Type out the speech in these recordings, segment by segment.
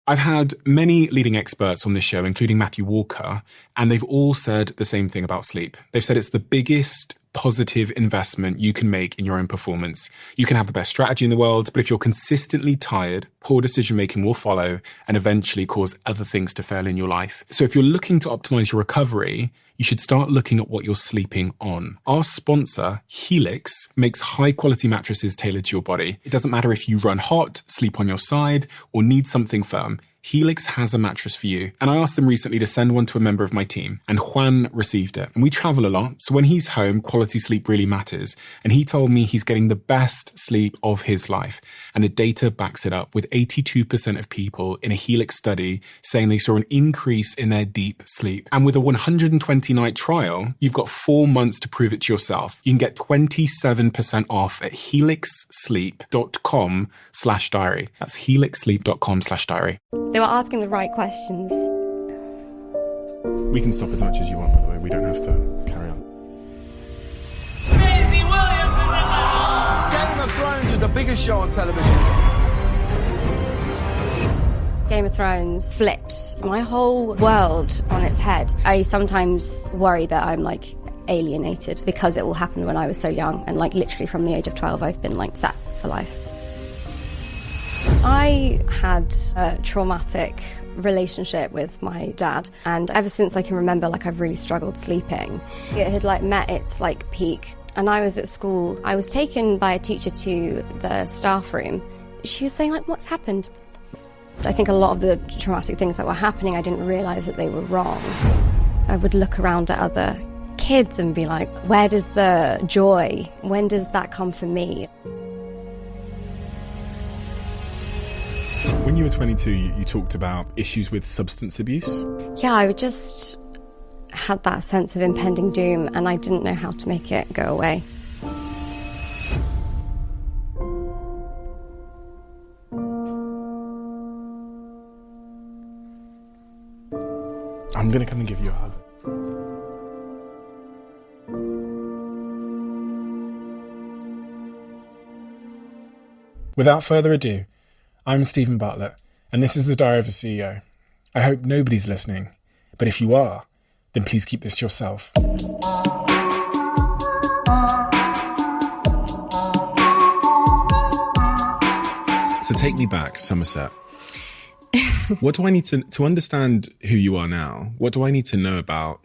I've had many leading experts on this show, including Matthew Walker, and they've all said the same thing about sleep. They've said it's the biggest positive investment you can make in your own performance. You can have the best strategy in the world, but if you're consistently tired, poor decision-making will follow and eventually cause other things to fail in your life. So if you're looking to optimize your recovery, you should start looking at what you're sleeping on. Our sponsor, Helix, makes high-quality mattresses tailored to your body. It doesn't matter if you run hot, sleep on your side, or need something firm. Helix has a mattress for you. And I asked them recently to send one to a member of my team, and Juan received it. And we travel a lot, so when he's home, quality sleep really matters. And he told me he's getting the best sleep of his life. And the data backs it up, with 82% of people in a Helix study saying they saw an increase in their deep sleep. And with a 120-night trial, you've got 4 months to prove it to yourself. You can get 27% off at helixsleep.com/diary. That's helixsleep.com/diary. They were asking the right questions. We can stop as much as you want, by the way. We don't have to carry on. Maisie Williams is in the house! Game of Thrones was the biggest show on television. Game of Thrones flipped my whole world on its head. I sometimes worry that I'm alienated because it all happened when I was so young, and literally from the age of 12 I've been set for life. I had a traumatic relationship with my dad, and ever since I can remember, I've really struggled sleeping. It had met its peak, and I was at school. I was taken by a teacher to the staff room. She was saying what's happened? I think a lot of the traumatic things that were happening, I didn't realise that they were wrong. I would look around at other kids and be like, where does the joy, when does that come for me? When you were 22, you talked about issues with substance abuse. Yeah, I just had that sense of impending doom, and I didn't know how to make it go away. I'm going to come and give you a hug. Without further ado, I'm Stephen Bartlett, and this is the Diary of a CEO. I hope nobody's listening, but if you are, then please keep this to yourself. So take me back, Somerset. What do I need to understand who you are now? What do I need to know about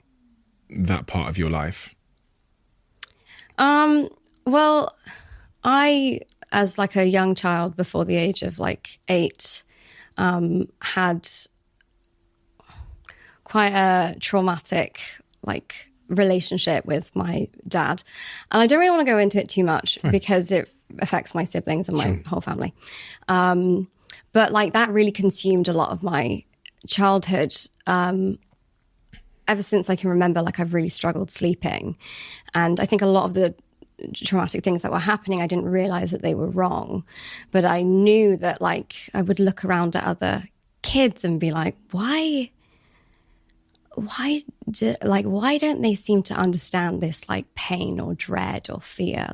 that part of your life? Well, I, as a young child before the age of 8, had quite a traumatic relationship with my dad. And I don't really want to go into it too much because it affects my siblings and my whole family. But that really consumed a lot of my childhood. Ever since I can remember, I've really struggled sleeping. And I think a lot of the traumatic things that were happening, I didn't realize that they were wrong. But I knew that I would look around at other kids and be like, why don't they seem to understand this pain or dread or fear?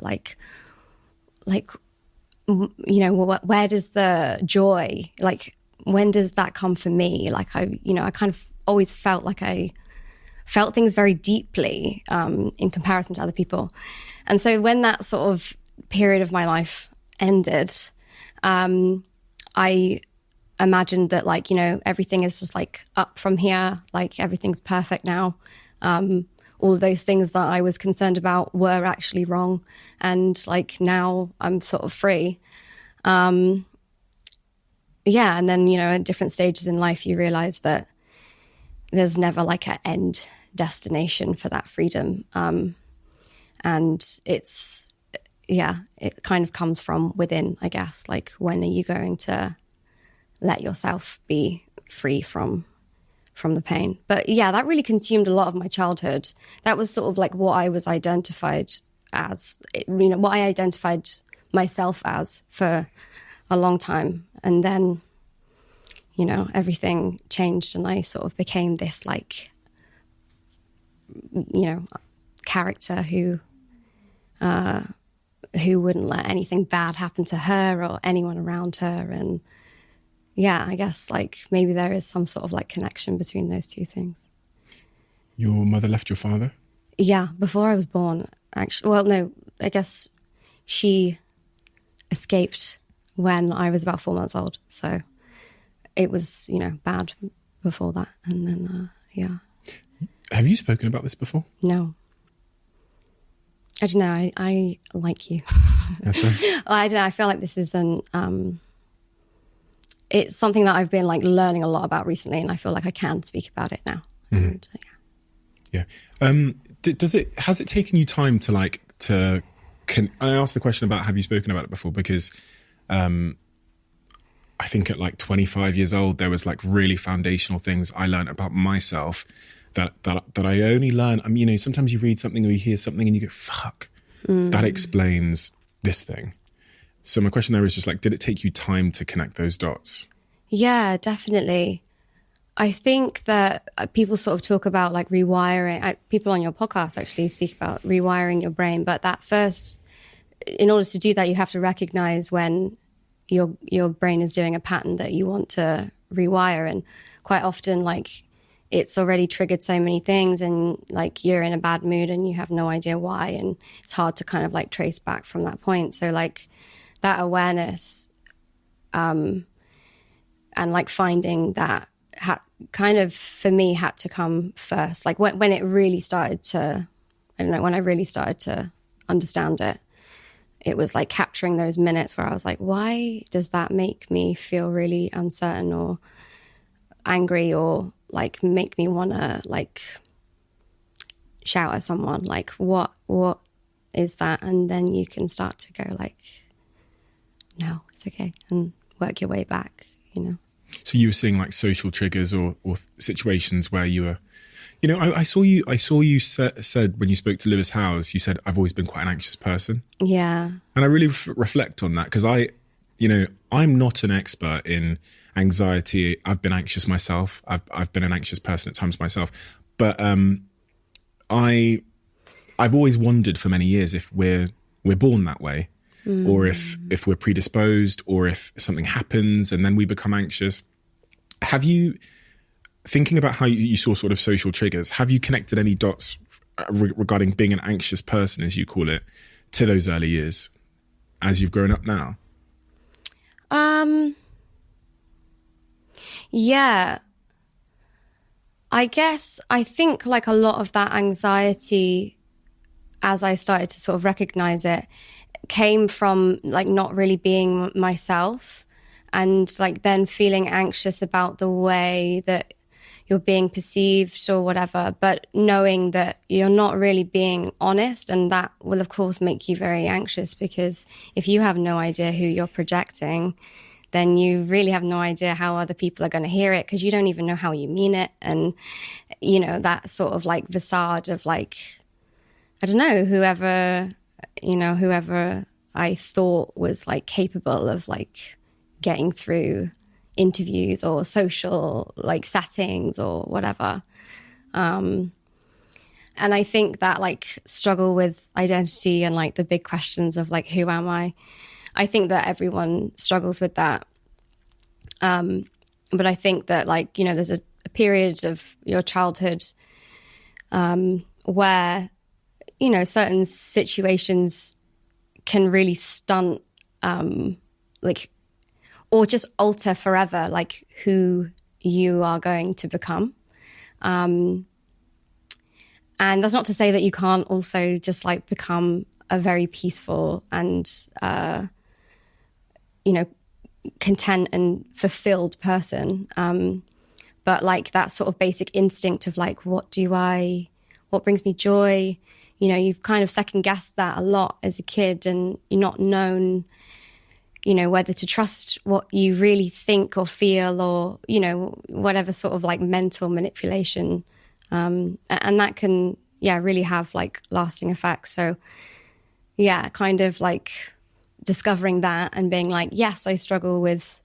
Where does the joy, when does that come for me? I kind of always felt I felt things very deeply in comparison to other people. And so when that sort of period of my life ended, I imagined that everything is just up from here, everything's perfect now. All of those things that I was concerned about were actually wrong. And now I'm sort of free. And then, at different stages in life, you realize that there's never an end destination for that freedom. And it kind of comes from within, I guess. When are you going to let yourself be free from the pain? But yeah, that really consumed a lot of my childhood. That was sort of what I was identified as, what I identified myself as for a long time. And then, everything changed and I sort of became this character who wouldn't let anything bad happen to her or anyone around her. And yeah, I guess like maybe there is some sort of like connection between those two things. Your mother left your father? Yeah, before I was born, actually. Well, no, I guess she escaped when I was about 4 months old. So it was, bad before that. And then, yeah. Have you spoken about this before? No. I don't know. I like you. That's right. I don't know. I feel like this is it's something that I've been like learning a lot about recently, and I feel like I can speak about it now. Mm-hmm. And, yeah. Has it taken you time to I asked the question about have you spoken about it before, because I think at like 25 years old, there was like really foundational things I learned about myself that I only learn. I mean, sometimes you read something or you hear something and you go, fuck, that explains this thing. So my question there is just like, did it take you time to connect those dots? Yeah, definitely. I think that people sort of talk about like rewiring. People on your podcast actually speak about rewiring your brain. But that first, in order to do that, you have to recognize when your brain is doing a pattern that you want to rewire. And quite often, like, it's already triggered so many things and like you're in a bad mood and you have no idea why. And it's hard to kind of like trace back from that point. So like that awareness and like finding that kind of for me had to come first. Like when it really started to, I don't know, when I really started to understand it, it was like capturing those minutes where I was like, why does that make me feel really uncertain or angry or like make me want to like shout at someone? Like what is that? And then you can start to go like, no, it's okay, and work your way back, So you were seeing like social triggers or situations where you were, I saw you said when you spoke to Lewis Howes, you said, I've always been quite an anxious person. Yeah. And I really reflect on that because I'm not an expert in anxiety. I've been anxious myself. I've been an anxious person at times myself. But I've always wondered for many years if we're born that way, or if we're predisposed, or if something happens and then we become anxious. Have you, thinking about how you saw sort of social triggers, have you connected any dots regarding being an anxious person, as you call it, to those early years as you've grown up now? Yeah. I think like a lot of that anxiety, as I started to sort of recognize it, came from like not really being myself and like then feeling anxious about the way that you're being perceived or whatever, but knowing that you're not really being honest, and that will of course make you very anxious, because if you have no idea who you're projecting, then you really have no idea how other people are going to hear it, because you don't even know how you mean it. And that sort of like facade of like, I don't know, whoever I thought was like capable of like getting through interviews or social like settings or whatever. And I think that like struggle with identity and like the big questions of like, who am I think that everyone struggles with that. But I think that like, there's a period of your childhood where, certain situations can really stunt like, or just alter forever, like who you are going to become. And that's not to say that you can't also just like become a very peaceful and, content and fulfilled person. But like that sort of basic instinct of like, what brings me joy? You've kind of second guessed that a lot as a kid, and you're not known, whether to trust what you really think or feel, or, whatever sort of like mental manipulation. And that can, really have like lasting effects. So kind of like discovering that and being like, yes, I struggle with,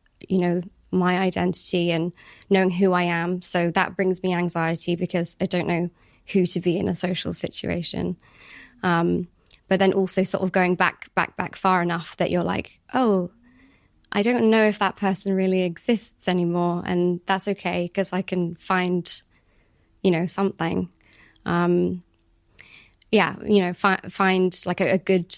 my identity and knowing who I am. So that brings me anxiety because I don't know who to be in a social situation. But then also sort of going back far enough that you're like, oh, I don't know if that person really exists anymore, and that's okay because I can find, something. Find like a good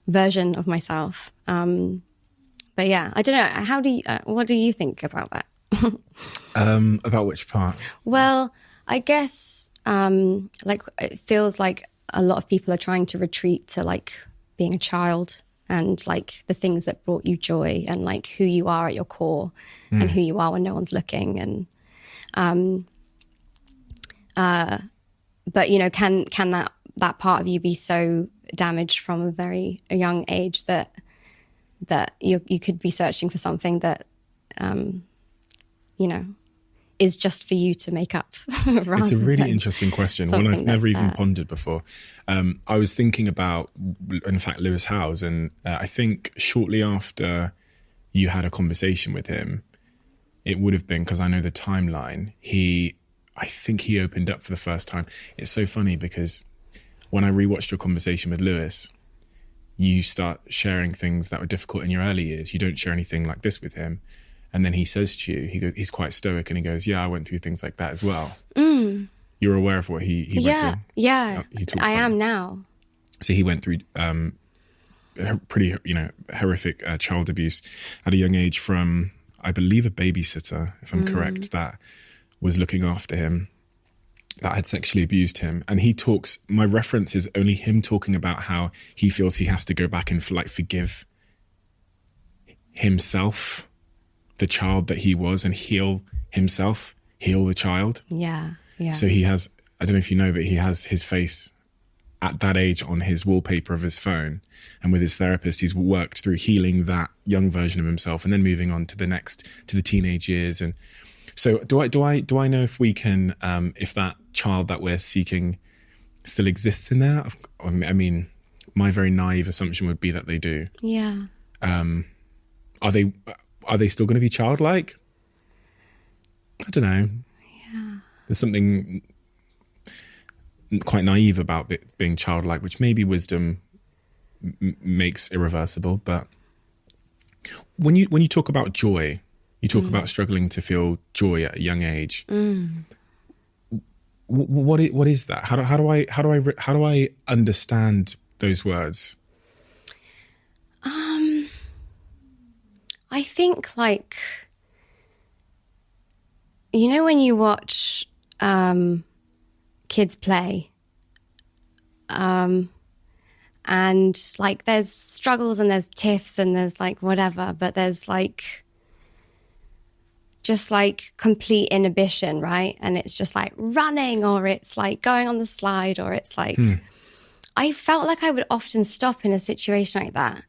version of myself. But yeah, I don't know. What do you think about that? About which part? Well, I guess it feels like a lot of people are trying to retreat to like being a child and like the things that brought you joy and like who you are at your core and who you are when no one's looking. And but can that part of you be so damaged from a very young age that you could be searching for something that is just for you to make up? It's a really interesting question, one I've never even pondered before. I was thinking about, in fact, Lewis Howes, and I think shortly after you had a conversation with him, it would have been, because I know the timeline, I think he opened up for the first time. It's so funny because when I rewatched your conversation with Lewis, you start sharing things that were difficult in your early years. You don't share anything like this with him. And then he says to you, he's quite stoic, and he goes, yeah, I went through things like that as well. You're aware of what he went through? Yeah, I am now. So he went through pretty, horrific child abuse at a young age from, I believe, a babysitter, if I'm correct, that was looking after him, that had sexually abused him. And he talks, my reference is only him talking about how he feels he has to go back and forgive himself, the child that he was, and heal himself, heal the child. Yeah. So he has, I don't know if you know, but he has his face at that age on his wallpaper of his phone. And with his therapist, he's worked through healing that young version of himself and then moving on to the teenage years. And so do I know if we can, if that child that we're seeking still exists in there? I mean, my very naive assumption would be that they do. Yeah. Are they still going to be childlike? I don't know. Yeah. There's something quite naive about being childlike, which maybe wisdom makes irreversible. But when you talk about joy, you talk about struggling to feel joy at a young age. What is that? How do I understand those words? I think when you watch kids play, and there's struggles and there's tiffs and there's whatever, but there's just complete inhibition, right? And it's just running, or it's going on the slide, or it's I felt like I would often stop in a situation like that.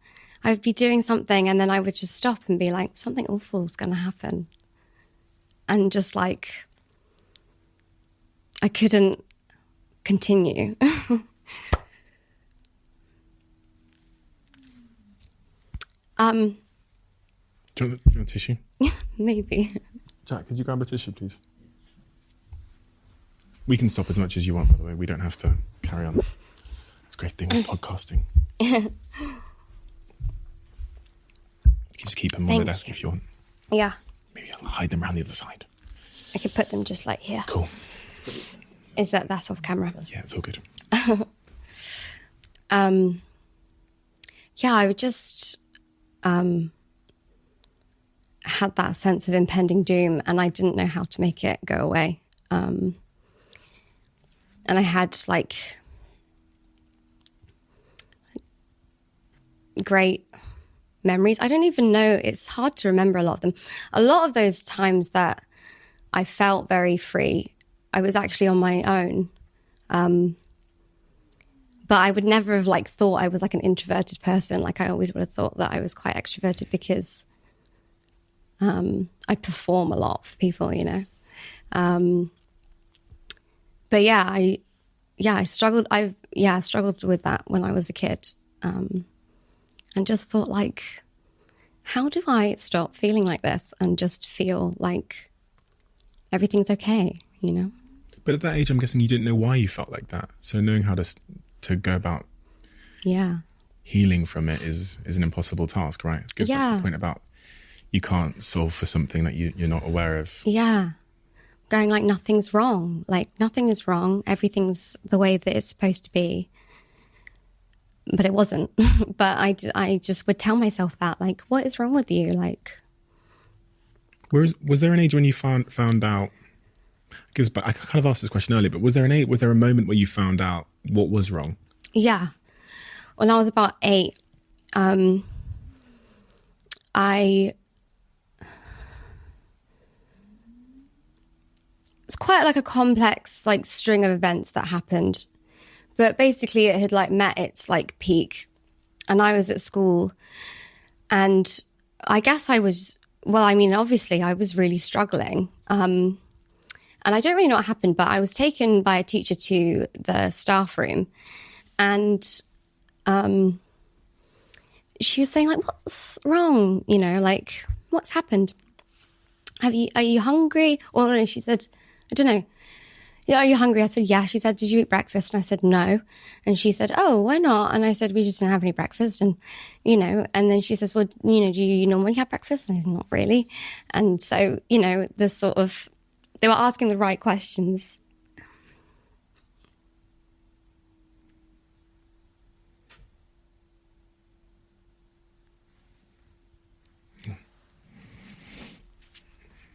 I would be doing something and then I would just stop and be like, something awful is going to happen. And just I couldn't continue. Do you want a tissue? Maybe. Jack, could you grab a tissue, please? We can stop as much as you want, by the way. We don't have to carry on. It's a great thing with podcasting. You can just keep them on the desk if you want. Yeah. Maybe I'll hide them around the other side. I could put them just here. Cool. That's off camera? Yeah, it's all good. Yeah, I would just had that sense of impending doom, and I didn't know how to make it go away. And I had great memories. I don't even know, it's hard to remember a lot of them. A lot of those times that I felt very free, I was actually on my own. But I would never have thought I was an introverted person. I always would have thought that I was quite extroverted because I perform a lot for people, But I struggled. I struggled with that when I was a kid, and just thought how do I stop feeling like this and just feel like everything's okay, But at that age, I'm guessing you didn't know why you felt like that. So knowing how to go about healing from it is an impossible task, right? It goes back to the point about you can't solve for something that you're not aware of. Yeah. Going like nothing's wrong. Like nothing is wrong. Everything's the way that it's supposed to be. But it wasn't. But I just would tell myself that, like, what is wrong with you? Like, was there an age when you found out? Because I kind of asked this question earlier, but was there a moment where you found out what was wrong? Yeah. When I was about 8, it's quite like a complex like string of events that happened. But basically it had like met its like peak, and I was at school, and I guess obviously I was really struggling. And I don't really know what happened, but I was taken by a teacher to the staff room, and she was saying like, what's wrong? You know, like, what's happened? Are you hungry? Or no, she said, I don't know. Yeah, are you hungry? I said, yeah. She said, did you eat breakfast? And I said, no. And she said, oh, why not? And I said, we just didn't have any breakfast. And, you know, and then she says, well, you know, do you normally have breakfast? And I said, not really. And so, you know, they were asking the right questions.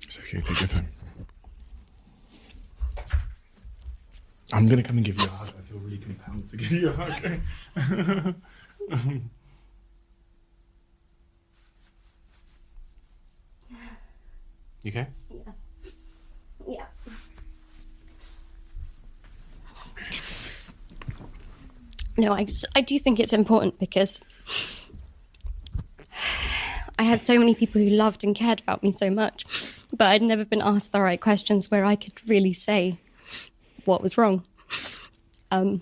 It's okay, take your time. I'm going to come and give you a hug. I feel really compelled to give you a hug. You okay? Yeah. No, I do think it's important because I had so many people who loved and cared about me so much, but I'd never been asked the right questions where I could really say what was wrong. And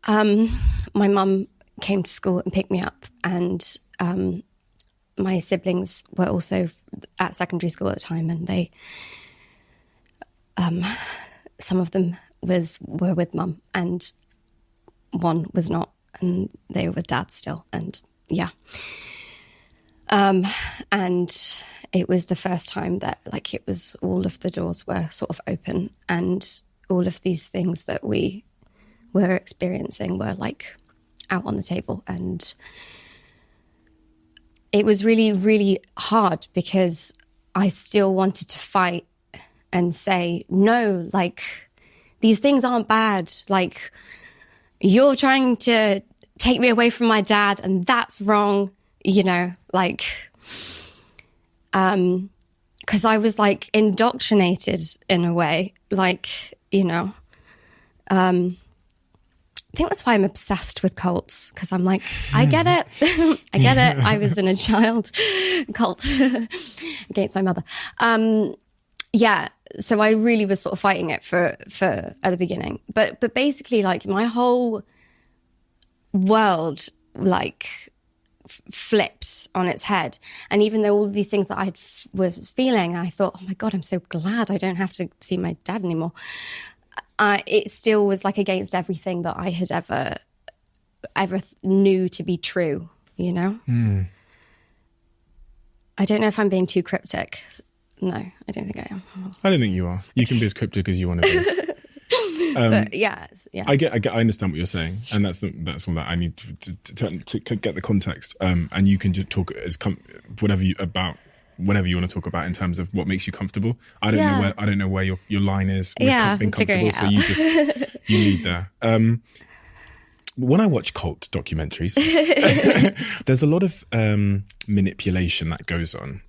my mum came to school and picked me up, and my siblings were also at secondary school at the time, and they some of them were with mum and one was not, and they were with dad still. And yeah. And it was the first time that like it was all of the doors were sort of open, and all of these things that we were experiencing were like out on the table. And it was really, really hard because I still wanted to fight and say, no, like these things aren't bad. Like you're trying to take me away from my dad and that's wrong, you know, like, because I was like indoctrinated in a way, like, you know, I think that's why I'm obsessed with cults, because I'm like, I get it. I get it. I was in a child cult against my mother. Yeah. So I really was sort of fighting it for at the beginning. But basically, like, my whole world, like, flipped on its head. And even though all of these things that I was feeling, I thought, oh my God, I'm so glad I don't have to see my dad anymore. It still was like against everything that I had ever knew to be true, you know? I don't know if I'm being too cryptic. No, I don't think I am. I don't think you are. You can be as cryptic as you want to be. But yeah. I understand what you're saying, and that's all that I need to get the context. And you can just talk whatever you want to talk about in terms of what makes you comfortable. I don't know where your line is. Being comfortable, so you lead there. When I watch cult documentaries, there's a lot of manipulation that goes on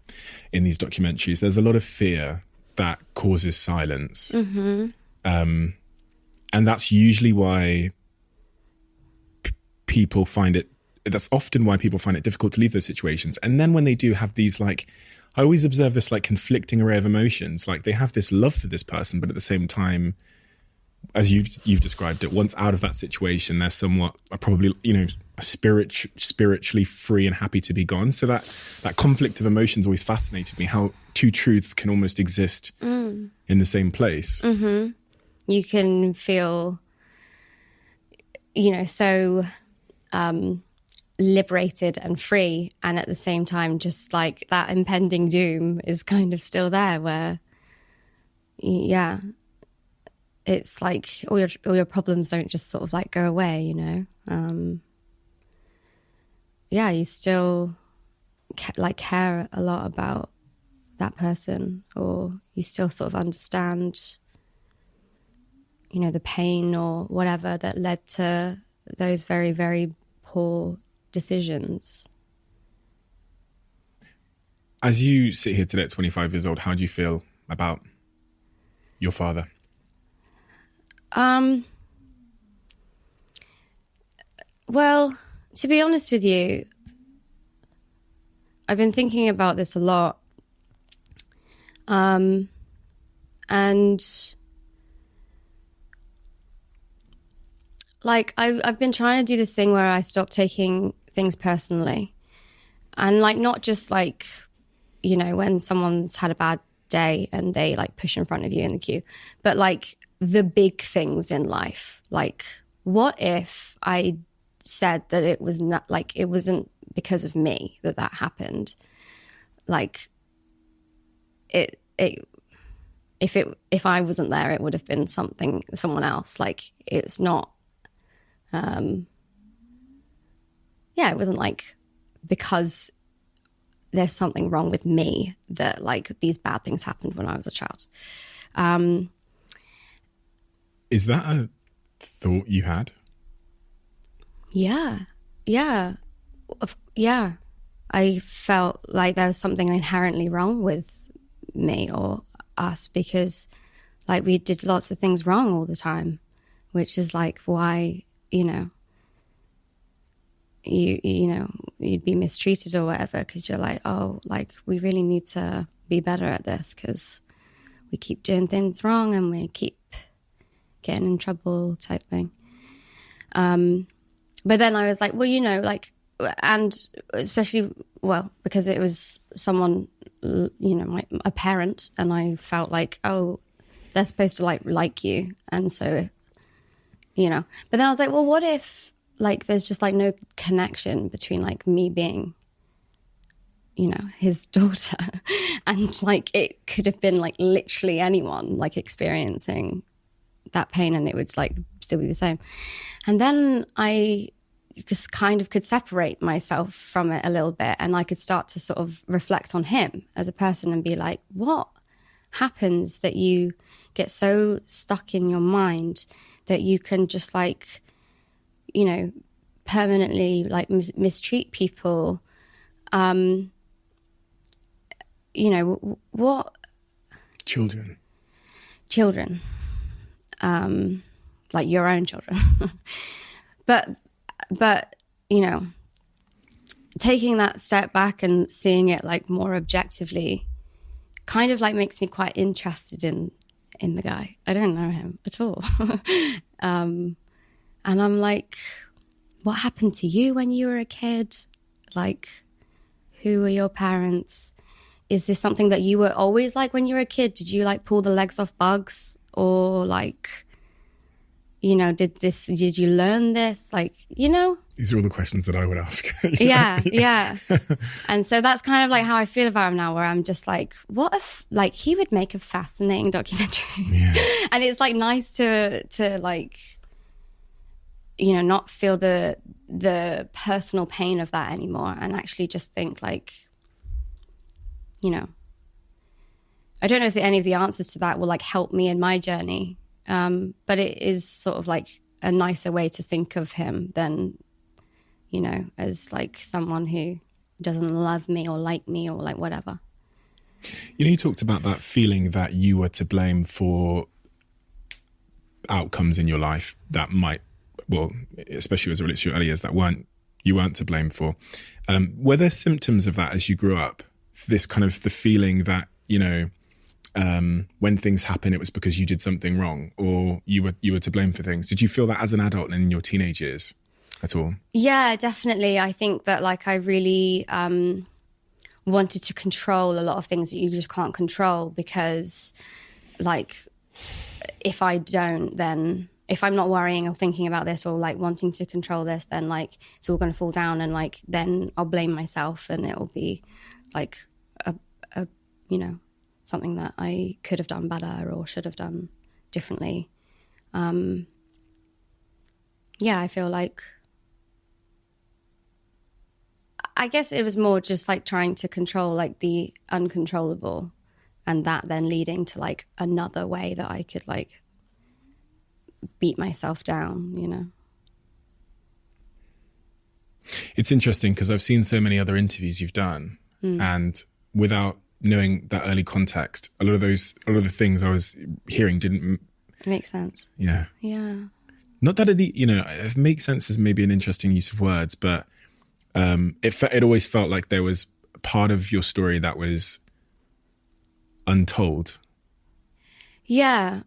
in these documentaries. There's a lot of fear that causes silence. Mm-hmm. And that's usually why people find it, that's often why people find it difficult to leave those situations. And then when they do have these, like, I always observe this like conflicting array of emotions. Like they have this love for this person, but at the same time, as you've described it, once out of that situation, they're somewhat probably, you know, spiritually free and happy to be gone. So that conflict of emotions always fascinated me, how two truths can almost exist in the same place. Mm-hmm. You can feel so liberated and free, and at the same time just like that impending doom is kind of still there, where it's like all your problems don't just sort of like go away, you still care a lot about that person, or you still sort of understand the pain or whatever that led to those very, very poor decisions. As you sit here today at 25 years old, how do you feel about your father? Well, to be honest with you, I've been thinking about this a lot. And like I've been trying to do this thing where I stop taking things personally, and like not just like when someone's had a bad day and they like push in front of you in the queue, but like the big things in life. Like, what if I said that it was not like it wasn't because of me that happened? Like if I wasn't there, it would have been someone else. Like, it's not. It wasn't like because there's something wrong with me that like these bad things happened when I was a child. Is that a thought you had? Yeah. I felt like there was something inherently wrong with me or us, because like we did lots of things wrong all the time, which is like why, you'd be mistreated or whatever, because you're like, oh, like we really need to be better at this because we keep doing things wrong and we keep getting in trouble type thing. But then I was like, well, like, and especially, well, because it was someone, a parent, and I felt like, oh, they're supposed to like you. And so, but then I was like, well, what if like there's just like no connection between like me being, his daughter, and like it could have been like literally anyone like experiencing that pain, and it would like still be the same. And then I just kind of could separate myself from it a little bit, and I could start to sort of reflect on him as a person and be like, what happens that you get so stuck in your mind that you can just like, permanently like mistreat people? What? Children. Like your own children. But, taking that step back and seeing it like more objectively kind of like makes me quite interested in the guy. I don't know him at all. And I'm like, what happened to you when you were a kid? Like, who were your parents? Is this something that you were always like when you were a kid? Did you like pull the legs off bugs? Or like, did you learn this? Like, These are all the questions that I would ask. Yeah. And so that's kind of like how I feel about him now, where I'm just like, what if like he would make a fascinating documentary? Yeah. And it's like nice to like, not feel the personal pain of that anymore, and actually just think like, I don't know if any of the answers to that will like help me in my journey. But it is sort of like a nicer way to think of him than, as like someone who doesn't love me or like whatever. You talked about that feeling that you were to blame for outcomes in your life that might, well, especially as it relates to your early years, that you weren't to blame for. Were there symptoms of that as you grew up? This kind of the feeling that, when things happen, it was because you did something wrong, or you were to blame for things. Did you feel that as an adult and in your teenage years at all? Yeah, definitely. I think that like I really wanted to control a lot of things that you just can't control, because like if I don't, then if I'm not worrying or thinking about this or like wanting to control this, then like it's all going to fall down, and like then I'll blame myself, and it'll be like a you know, something that I could have done better or should have done differently. Yeah, I feel like, I guess it was more just like trying to control like the uncontrollable, and that then leading to like another way that I could like beat myself down, you know. It's interesting because I've seen so many other interviews you've done, and without knowing that early context, a lot of the things I was hearing didn't make sense. Yeah. Yeah. Not that it, you know, it makes sense is maybe an interesting use of words, but it always felt like there was a part of your story that was untold. Yeah.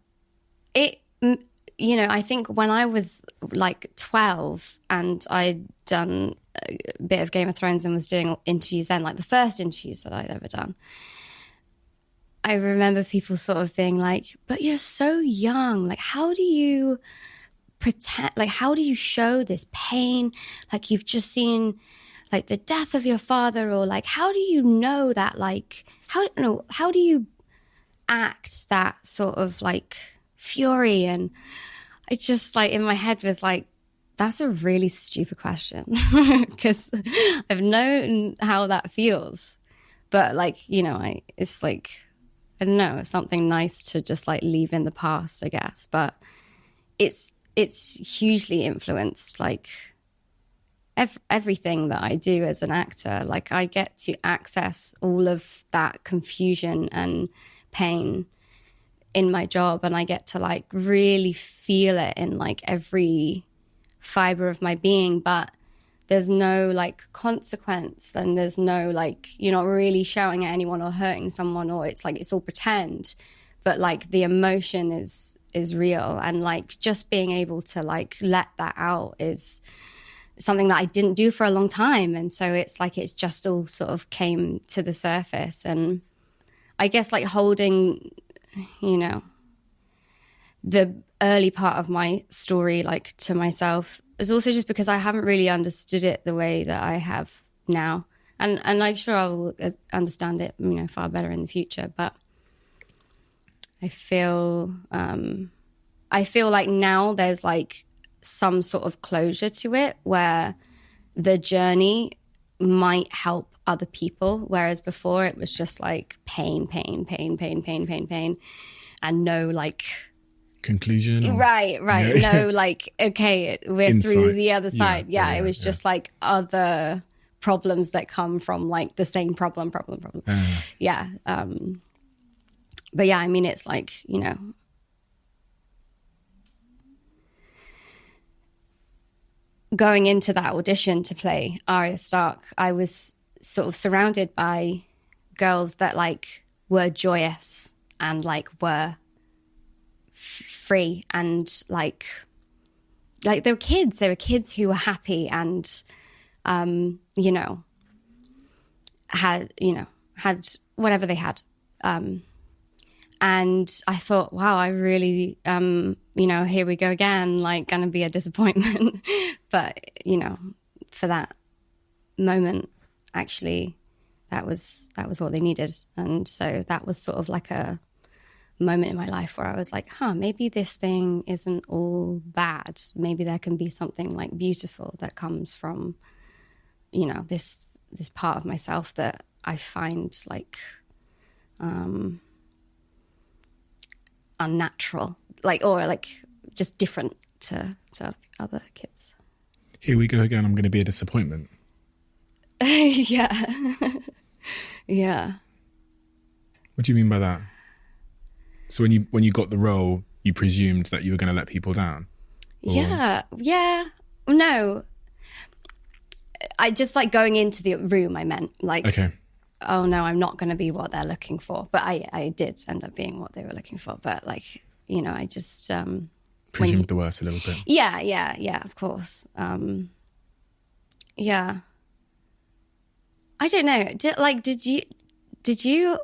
You know, I think when I was like 12 and I'd done a bit of Game of Thrones and was doing interviews then, like the first interviews that I'd ever done, I remember people sort of being like, but you're so young. Like, how do you pretend, like, how do you show this pain? Like, you've just seen like the death of your father, or like, how do you know that, like, how do you act that sort of like fury? And I just like in my head was like, that's a really stupid question because I've known how that feels, but like, you know, it's like, I don't know, it's something nice to just like leave in the past, I guess, but it's hugely influenced like everything that I do as an actor. Like I get to access all of that confusion and pain in my job, and I get to like really feel it in like every fiber of my being, but there's no like consequence, and there's no like, you're not really shouting at anyone or hurting someone, or it's like it's all pretend, but like the emotion is real, and like just being able to like let that out is something that I didn't do for a long time. And so it's like it just all sort of came to the surface. And I guess like holding, you know, the early part of my story like to myself is also just because I haven't really understood it the way that I have now, and I'm sure I will understand it, you know, far better in the future. But I feel like now there's like some sort of closure to it, where the journey might help other people, whereas before it was just like pain, and no like conclusion. Right. Yeah. No, like, okay, we're Insight. through the other side. Yeah, it was just like other problems that come from like the same problem. Yeah. But yeah, I mean, it's like, you know, going into that audition to play Arya Stark, I was sort of surrounded by girls that like were joyous and like were free, and like they were kids who were happy and you know, had whatever they had, and I thought, wow, I really you know, here we go again, like gonna be a disappointment. But you know, for that moment, actually that was what they needed. And so that was sort of like a moment in my life where I was like, maybe this thing isn't all bad. Maybe there can be something like beautiful that comes from, you know, this part of myself that I find like unnatural, like, or like just different to other kids. Here we go again, I'm going to be a disappointment. Yeah. Yeah. What do you mean by that? So when you got the role, you presumed that you were going to let people down? Or... Yeah. No. I just like going into the room, I meant like, okay, oh no, I'm not going to be what they're looking for. But I did end up being what they were looking for. But like, you know, I just... presumed the worst a little bit. Yeah, of course. Yeah. I don't know. Did you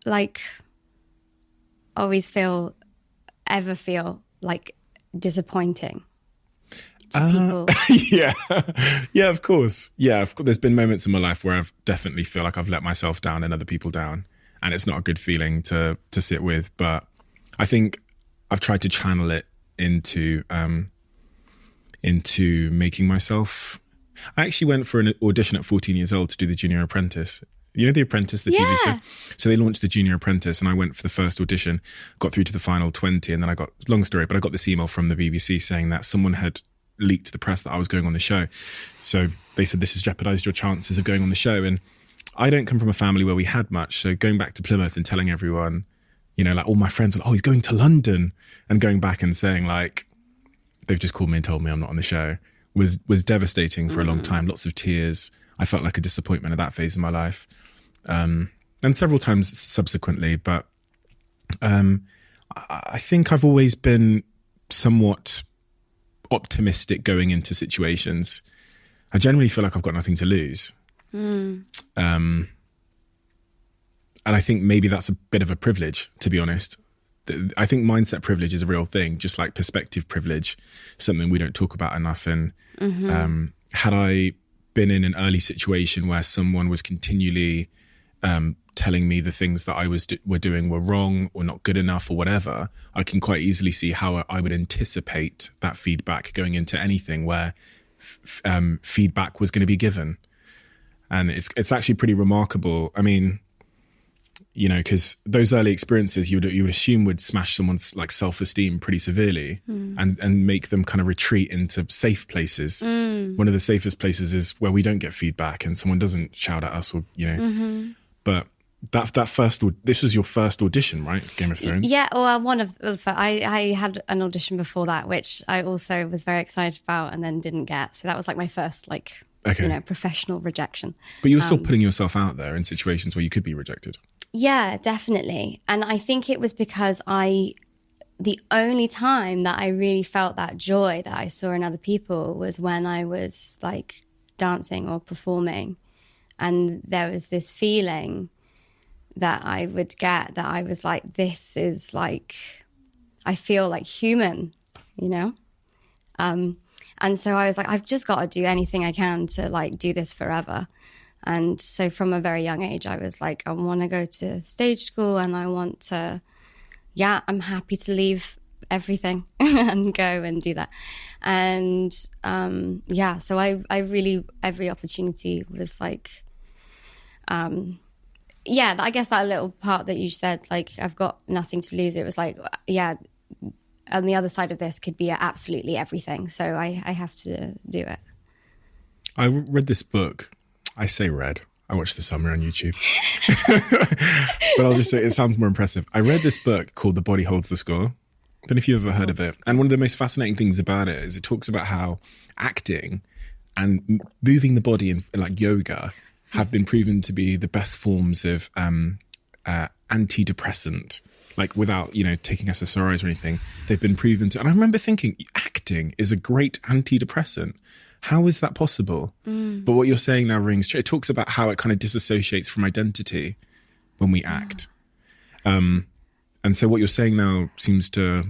like always ever feel like disappointing to people? Yeah, of course. Yeah, there's been moments in my life where I've definitely feel like I've let myself down and other people down, and it's not a good feeling to sit with. But I think I've tried to channel it into making myself. I actually went for an audition at 14 years old to do the Junior Apprentice. You know The Apprentice, the TV show? So they launched the Junior Apprentice, and I went for the first audition, got through to the final 20, and then I got, long story, but I got this email from the BBC saying that someone had leaked to the press that I was going on the show. So they said, this has jeopardised your chances of going on the show. And I don't come from a family where we had much. So going back to Plymouth and telling everyone, you know, like all my friends were like, oh, he's going to London. And going back and saying like, they've just called me and told me I'm not on the show was devastating for a long time. Lots of tears. I felt like a disappointment at that phase in my life. And several times subsequently, but I think I've always been somewhat optimistic going into situations. I generally feel like I've got nothing to lose. And I think maybe that's a bit of a privilege, to be honest. I think mindset privilege is a real thing, just like perspective privilege, something we don't talk about enough. And had I been in an early situation where someone was continually telling me the things that I were doing were wrong or not good enough or whatever, I can quite easily see how I would anticipate that feedback going into anything where feedback was going to be given. And it's actually pretty remarkable. I mean, you know, because those early experiences you would assume would smash someone's like self-esteem pretty severely and make them kind of retreat into safe places. One of the safest places is where we don't get feedback and someone doesn't shout at us or, you know, but this was your first audition, right? Game of Thrones? Yeah, or one of I had an audition before that, which I also was very excited about and then didn't get. So that was like my first you know, professional rejection. But you were still putting yourself out there in situations where you could be rejected. Yeah, definitely. And I think it was because the only time that I really felt that joy that I saw in other people was when I was like dancing or performing. And there was this feeling that I would get that I was like, this is like, I feel like human, you know? And so I was like, I've just got to do anything I can to like do this forever. And so from a very young age, I was like, I want to go to stage school and I want to, I'm happy to leave everything and go and do that. And so I really, every opportunity was like, I guess that little part that you said, like, I've got nothing to lose. It was like, on the other side of this could be absolutely everything. So I have to do it. I read this book. I say read. I watched this somewhere on YouTube. But I'll just say it sounds more impressive. I read this book called The Body Holds the Score. I don't know if you've ever heard of it. And one of the most fascinating things about it is it talks about how acting and moving the body in like yoga have been proven to be the best forms of antidepressant, like without, you know, taking SSRIs or anything. They've been proven to, and I remember thinking acting is a great antidepressant. How is that possible? But what you're saying now rings true. It talks about how it kind of disassociates from identity when we act. And so what you're saying now seems to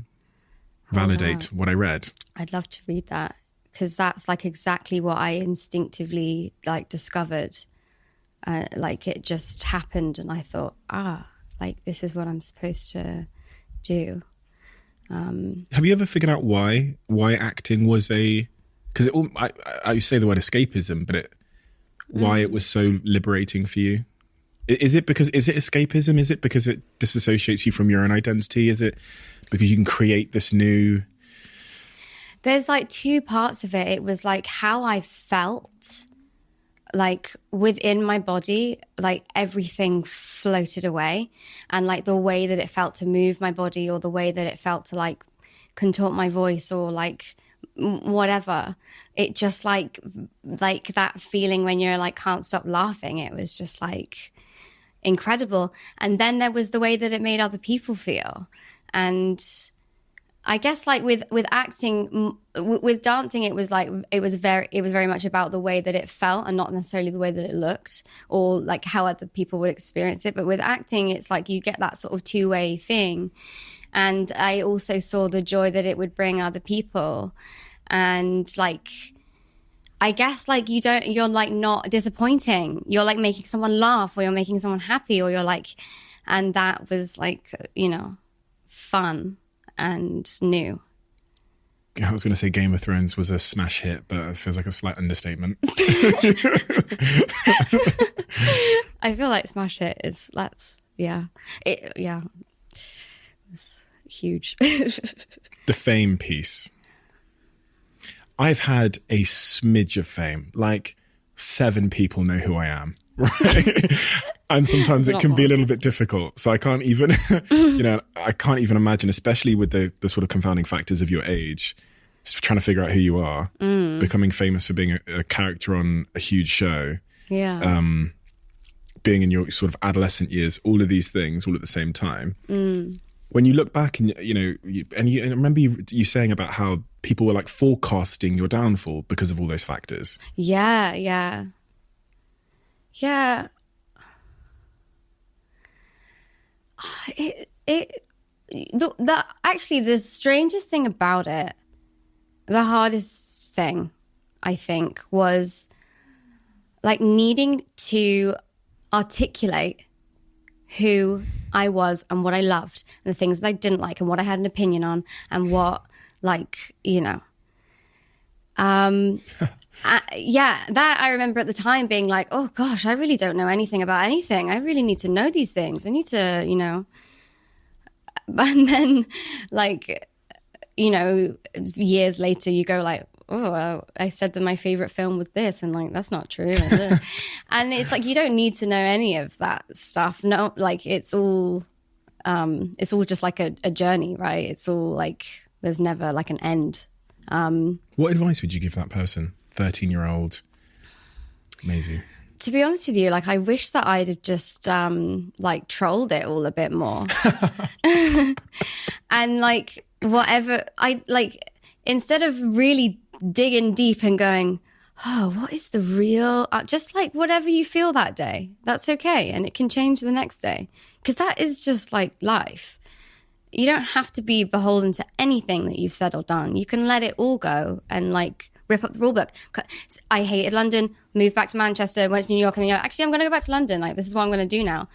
validate what I read. I'd love to read that because that's like exactly what I instinctively like discovered. Like it just happened and I thought, like this is what I'm supposed to do. Have you ever figured out why acting was because I say the word escapism, but why it was so liberating for you? Is it escapism? Is it because it disassociates you from your own identity? Is it because you can create this new? There's like two parts of it. It was like how I felt, like within my body, like everything floated away, and like the way that it felt to move my body, or the way that it felt to like contort my voice, or like whatever. It just like that feeling when you're like can't stop laughing. It was just like incredible. And then there was the way that it made other people feel. And I guess like with acting, with dancing, it was very much about the way that it felt and not necessarily the way that it looked or like how other people would experience it. But with acting, it's like you get that sort of two-way thing. And I also saw the joy that it would bring other people. And like, I guess like you're like not disappointing. You're like making someone laugh, or you're making someone happy, or you're like, and that was like, you know, fun and new. I was going to say Game of Thrones was a smash hit, but it feels like a slight understatement. I feel like smash hit is, it was huge. The fame piece. I've had a smidge of fame, like 7 people know who I am, right? And sometimes it can be a little bit difficult. So I can't even, I can't even imagine, especially with the sort of confounding factors of your age, just trying to figure out who you are, becoming famous for being a character on a huge show. Yeah. Being in your sort of adolescent years, all of these things all at the same time. When you look back and, and I remember you saying about how people were like forecasting your downfall because of all those factors. Yeah. Actually, the strangest thing about it, the hardest thing, I think, was like needing to articulate who I was and what I loved and the things that I didn't like and what I had an opinion on and what, like, that I remember at the time being like, oh gosh, I really don't know anything about anything. I really need to know these things. I need to, and then like, years later you go like, oh, I said that my favorite film was this, and like, that's not true. And it's like, you don't need to know any of that stuff. No, like it's all just like a journey, right? It's all like, there's never like an end. What advice would you give that person, 13-year-old Maisie? To be honest with you, like, I wish that I'd have just like trolled it all a bit more. And like, whatever, I like, instead of really digging deep and going, oh, what is the real, just like whatever you feel that day, that's okay. And it can change the next day. Because that is just like life. You don't have to be beholden to anything that you've said or done. You can let it all go and like rip up the rule book. I hated London, moved back to Manchester, went to New York, and then you're like, actually, I'm going to go back to London. Like, this is what I'm going to do now.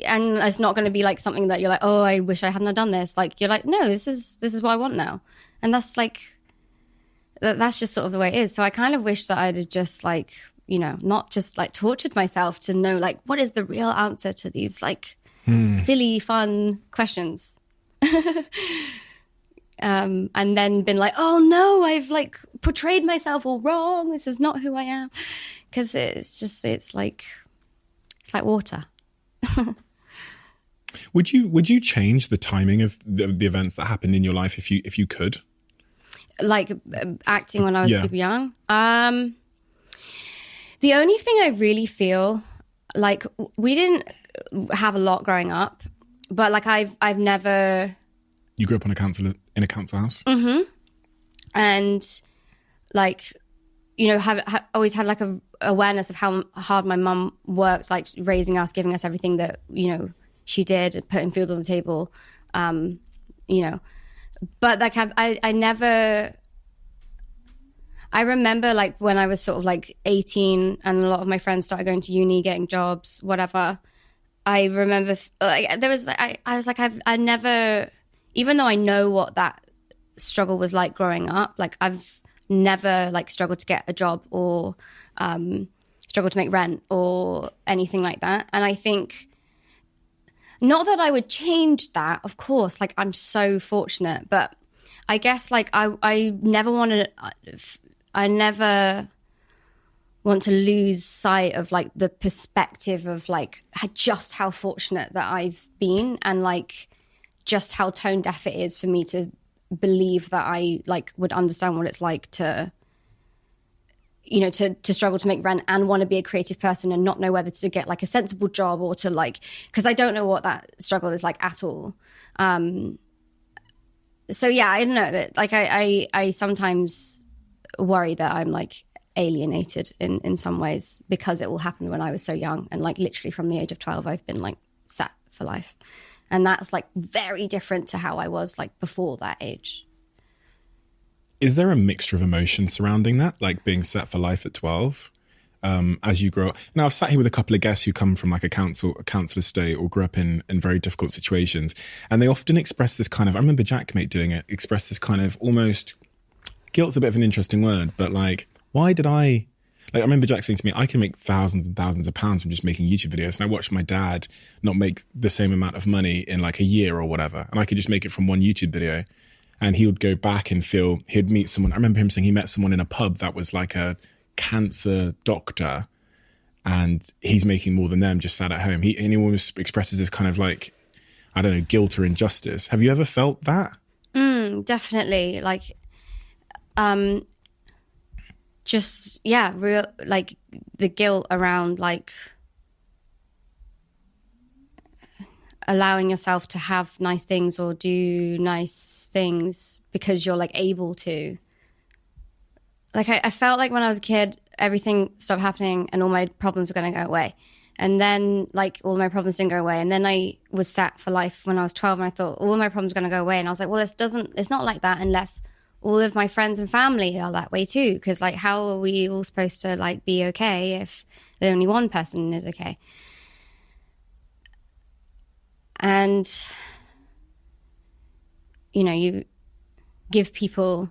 And it's not going to be like something that you're like, oh, I wish I hadn't done this. Like, you're like, no, this is what I want now. And that's like, that's just sort of the way it is. So I kind of wish that I'd have just like, not just like tortured myself to know like, what is the real answer to these like silly, fun questions. And then been like, oh no, I've like portrayed myself all wrong. This is not who I am. Because it's like water. Would you change the timing of the events that happened in your life if you could? Like acting when I was super young? The only thing I really feel like, we didn't have a lot growing up, but like I've never. You grew up in a council house? Mm-hmm. And like, have always had like a awareness of how hard my mum worked, like raising us, giving us everything that, she did, putting food on the table, But like I never. I remember like when I was sort of like 18 and a lot of my friends started going to uni, getting jobs, whatever. I remember like there was I was like I never, even though I know what that struggle was like growing up, like I've never like struggled to get a job or struggled to make rent or anything like that. And I think, not that I would change that, of course, like I'm so fortunate, but I guess like I never want to lose sight of like the perspective of like just how fortunate that I've been, and like just how tone deaf it is for me to believe that I like would understand what it's like to, to struggle to make rent and want to be a creative person and not know whether to get like a sensible job or to like, because I don't know what that struggle is like at all. So yeah, I don't know that like I sometimes worry that I'm like alienated in some ways because it all happened when I was so young, and like literally from the age of 12 I've been like set for life. And that's like very different to how I was like before that age. Is there a mixture of emotions surrounding that, like being set for life at 12? As you grow up. Now, I've sat here with a couple of guests who come from like a council estate or grew up in very difficult situations. And they often express this kind of, I remember Jackmate doing it, express this kind of almost, guilt's a bit of an interesting word, but like, why did I remember Jack saying to me, I can make thousands and thousands of pounds from just making YouTube videos. And I watched my dad not make the same amount of money in like a year or whatever. And I could just make it from one YouTube video. And he would go back and he'd meet someone. I remember him saying he met someone in a pub that was like a cancer doctor, and he's making more than them just sat at home. He always expresses this kind of like, I don't know, guilt or injustice. Have you ever felt that? Definitely. Like, just, yeah, real, like the guilt around like allowing yourself to have nice things or do nice things because you're like able to. Like I felt like when I was a kid, everything stopped happening and all my problems were going to go away. And then like all my problems didn't go away. And then I was set for life when I was 12 and I thought all my problems are going to go away. And I was like, well, it's not like that unless all of my friends and family are that way too. Because like, how are we all supposed to like be okay if only one person is okay? And, you know, you give people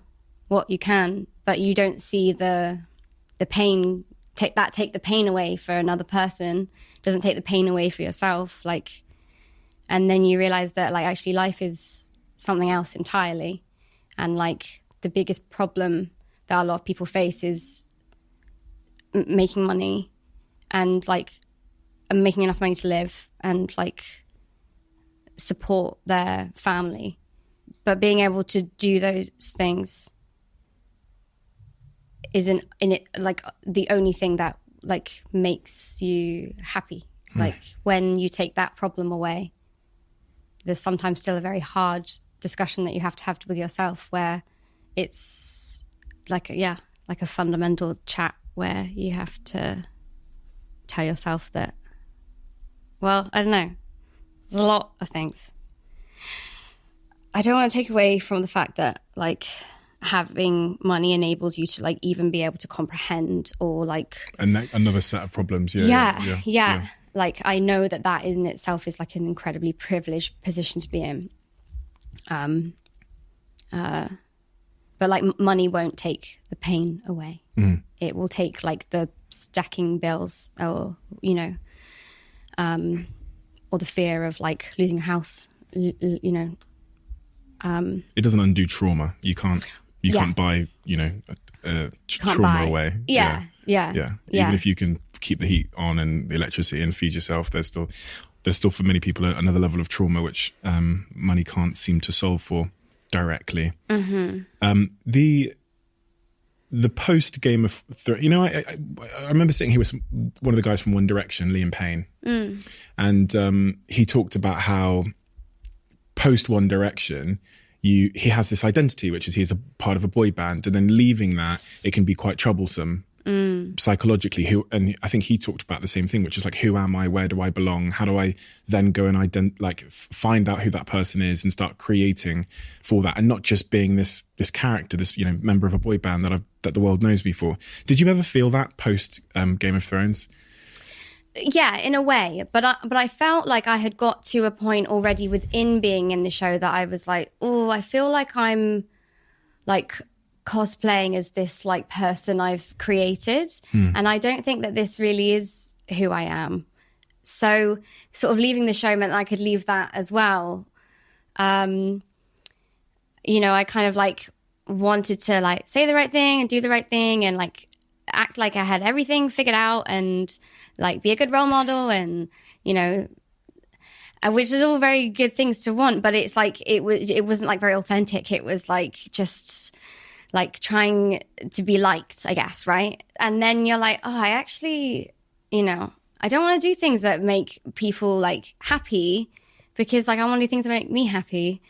what you can, but you don't see the pain, take the pain away for another person, doesn't take the pain away for yourself. Like, and then you realize that like actually life is something else entirely. And like the biggest problem that a lot of people face is making money and like making enough money to live and like support their family. But being able to do those things isn't in it like the only thing that like makes you happy. Like when you take that problem away, there's sometimes still a very hard discussion that you have to have with yourself where it's like like a fundamental chat where you have to tell yourself that, well, I don't know, there's a lot of things. I don't want to take away from the fact that like having money enables you to like even be able to comprehend or like another set of problems. Yeah. Like I know that in itself is like an incredibly privileged position to be in. But like money won't take the pain away. It will take like the stacking bills or, you know, or the fear of like losing your house, you know. It doesn't undo trauma. You can't buy, you know, trauma away. Yeah. Even if you can keep the heat on and the electricity and feed yourself, there's still for many people another level of trauma which money can't seem to solve for directly. The post Game of Thrones, you know, I remember sitting here with one of the guys from One Direction, Liam Payne, and he talked about how post One Direction, he has this identity, which is he is a part of a boy band, and then leaving that, it can be quite troublesome psychologically. And I think he talked about the same thing, which is like, who am I? Where do I belong? How do I then go and find out who that person is and start creating for that, and not just being this character, this, you know, member of a boy band that the world knows me for. Did you ever feel that post Game of Thrones? Yeah, in a way, but I felt like I had got to a point already within being in the show that I was like, oh, I feel like I'm like cosplaying as this like person I've created, and I don't think that this really is who I am. So sort of leaving the show meant that I could leave that as well. You know, I kind of like wanted to like say the right thing and do the right thing and like act like I had everything figured out and like be a good role model and, you know, which is all very good things to want, but it's like it wasn't like very authentic. It was like just like trying to be liked, I guess, right? And then you're like, oh, I actually, you know, I don't want to do things that make people like happy, because like I want to do things that make me happy,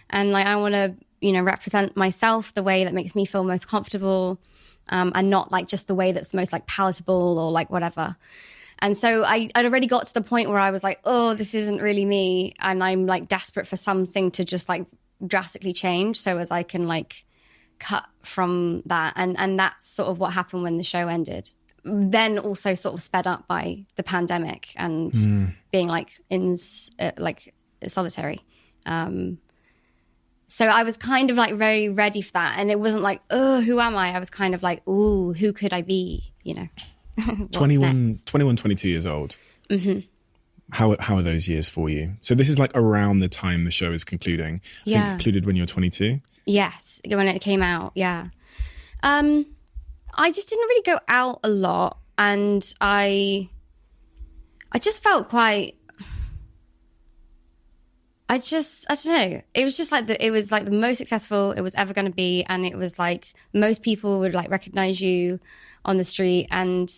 and like I want to, you know, represent myself the way that makes me feel most comfortable, and not like just the way that's most like palatable or like whatever. And so I'd already got to the point where I was like, oh, this isn't really me. And I'm like desperate for something to just like drastically change so as I can like cut from that. And that's sort of what happened when the show ended. Then also sort of sped up by the pandemic and being like in like solitary. So I was kind of like very ready for that. And it wasn't like, oh, who am I? I was kind of like, oh, who could I be? You know, 21, 22 years old. Mm-hmm. How are those years for you? So this is like around the time the show is concluding. I think it concluded when you were 22? Yes, when it came out, yeah. I just didn't really go out a lot. And I just felt quite... I don't know. It was just like it was like the most successful it was ever going to be, and it was like most people would like recognize you on the street, and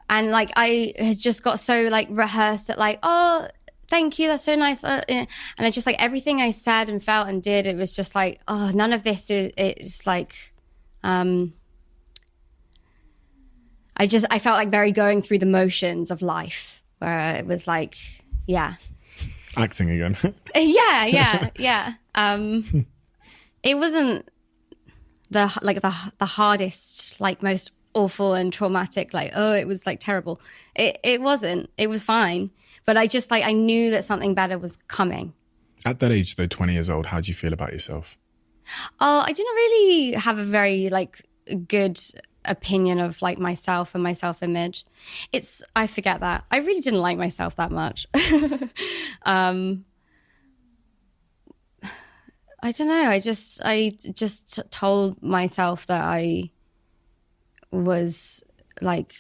like I had just got so like rehearsed at like, oh, thank you, that's so nice, and I just like everything I said and felt and did, it was just like, oh, none of this is like, I felt like very going through the motions of life, where it was like, yeah. Acting again. Yeah. It wasn't the hardest, like most awful and traumatic, like, oh, it was like terrible. It wasn't. It was fine. But I just like, I knew that something better was coming. At that age, though, 20 years old, how did you feel about yourself? Oh, I didn't really have a very like good opinion of like myself and my self-image. I forget that. I really didn't like myself that much. I don't know. I just told myself that I was like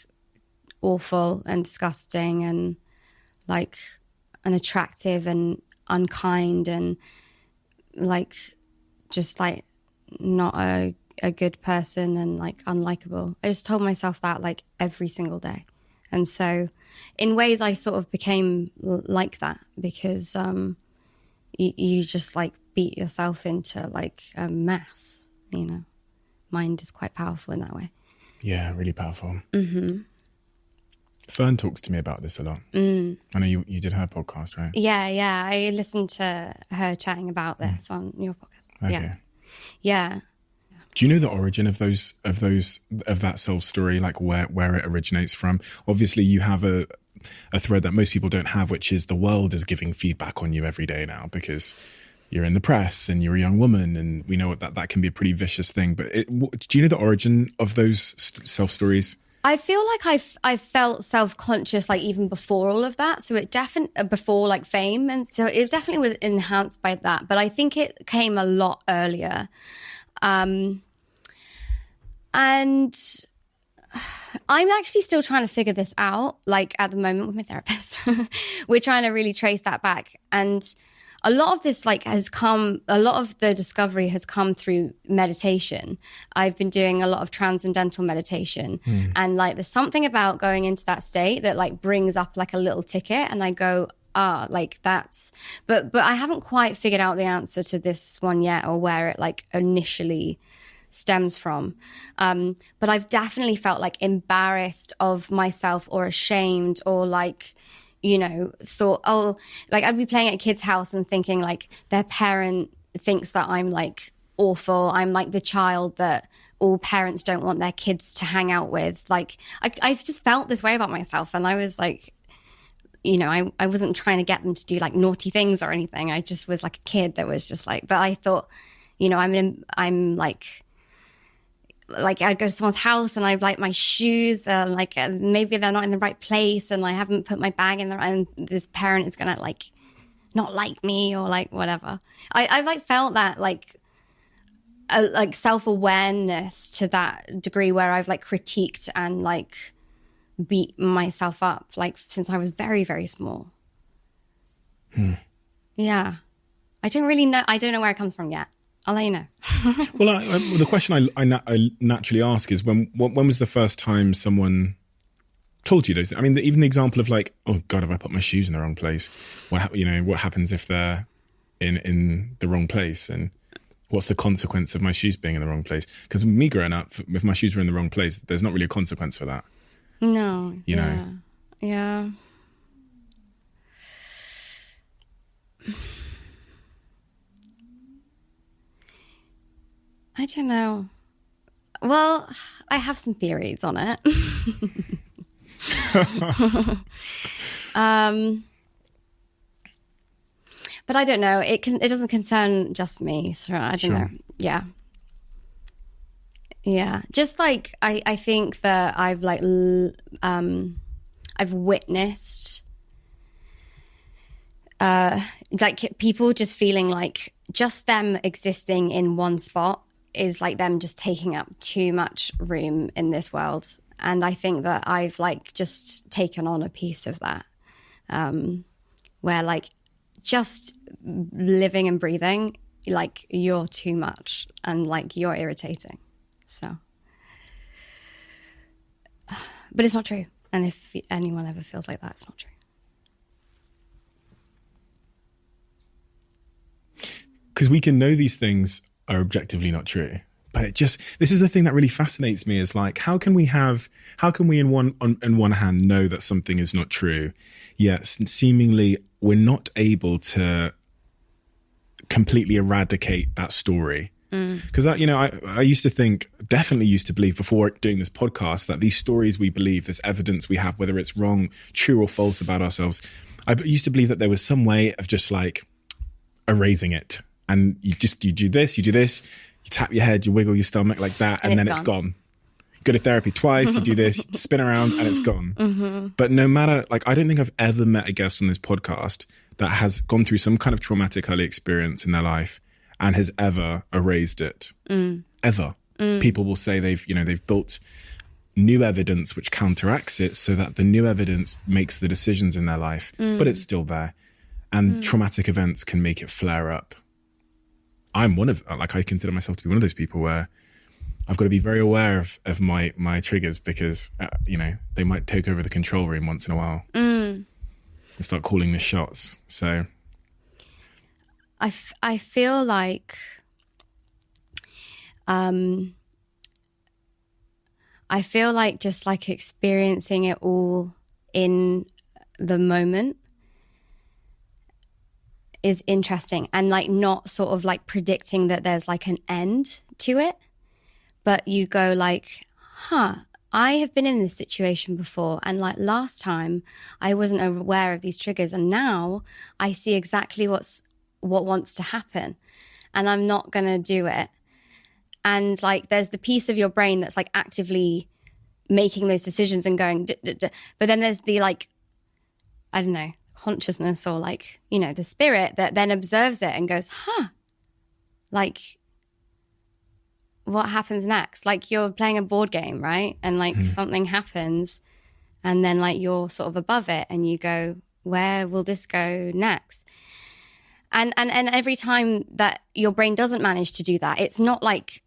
awful and disgusting and like unattractive and unkind and like just like not a good person and like unlikable. I just told myself that like every single day. And so in ways I sort of became like that because you just like beat yourself into like a mess, you know. Mind is quite powerful in that way. Yeah, really powerful. Mm-hmm. Fern talks to me about this a lot. I know you did her podcast, right? Yeah. I listened to her chatting about this on your podcast. Okay. Yeah. Do you know the origin of that self story, like where it originates from? Obviously, you have a thread that most people don't have, which is the world is giving feedback on you every day now because you're in the press and you're a young woman, and we know that can be a pretty vicious thing. But do you know the origin of those self stories? I feel like I felt self-conscious like even before all of that. So it definitely before like fame, and so it definitely was enhanced by that. But I think it came a lot earlier. And I'm actually still trying to figure this out, like at the moment with my therapist. We're trying to really trace that back. And a lot of this like a lot of the discovery has come through meditation. I've been doing a lot of transcendental meditation. And like there's something about going into that state that like brings up like a little ticket, and I go, like that's, but I haven't quite figured out the answer to this one yet, or where it like initially stems from. But I've definitely felt like embarrassed of myself or ashamed or like, you know, thought, oh, like I'd be playing at a kid's house and thinking like their parent thinks that I'm like awful. I'm like the child that all parents don't want their kids to hang out with. Like I've just felt this way about myself. And I was like, you know, I wasn't trying to get them to do like naughty things or anything. I just was like a kid that was just like, but I thought, you know, I'm like I'd go to someone's house and I'd like my shoes, like maybe they're not in the right place and I haven't put my bag in there, and this parent is gonna like not like me or like whatever. I've like felt that like self-awareness to that degree where I've like critiqued and like beat myself up like since I was very, very small. Yeah. I don't know where it comes from yet. I'll let you know. Well, the question I naturally ask is when was the first time someone told you those? I mean, even the example of like, oh God, have I put my shoes in the wrong place? What happens if they're in the wrong place? And what's the consequence of my shoes being in the wrong place? Because me growing up, if my shoes were in the wrong place, there's not really a consequence for that. No. You know? Yeah. I don't know. Well, I have some theories on it. But I don't know. It doesn't concern just me, so I don't know. Yeah. Yeah. Just like I think that I've witnessed like people just feeling like just them existing in one spot is like them just taking up too much room in this world. And I think that I've like just taken on a piece of that, where like just living and breathing, like you're too much and like you're irritating. So, but it's not true. And if anyone ever feels like that, it's not true. Because we can know these things are objectively not true. But this is the thing that really fascinates me is like, how can we in one hand know that something is not true, yet seemingly we're not able to completely eradicate that story? Because I used to think, definitely used to believe before doing this podcast, that these stories we believe, this evidence we have, whether it's wrong, true or false about ourselves, I used to believe that there was some way of just like erasing it. And you do this, you tap your head, you wiggle your stomach like that, and then it's gone. You go to therapy twice, you do this, you spin around, and it's gone. Mm-hmm. But no matter, like, I don't think I've ever met a guest on this podcast that has gone through some kind of traumatic early experience in their life and has ever erased it. Ever. People will say they've built new evidence which counteracts it so that the new evidence makes the decisions in their life, but it's still there. And traumatic events can make it flare up. I'm I consider myself to be one of those people where I've got to be very aware of my triggers because, they might take over the control room once in a while and start calling the shots. So I feel like just like experiencing it all in the moment is interesting, and like not sort of like predicting that there's like an end to it, but you go like, I have been in this situation before, and like last time I wasn't aware of these triggers, and now I see exactly what wants to happen, and I'm not gonna do it. And like there's the piece of your brain that's like actively making those decisions and going but then there's the like, I don't know, consciousness or like, the spirit that then observes it and goes, like what happens next? Like you're playing a board game, right? And like something happens and then like you're sort of above it and you go, where will this go next? And every time that your brain doesn't manage to do that, it's not like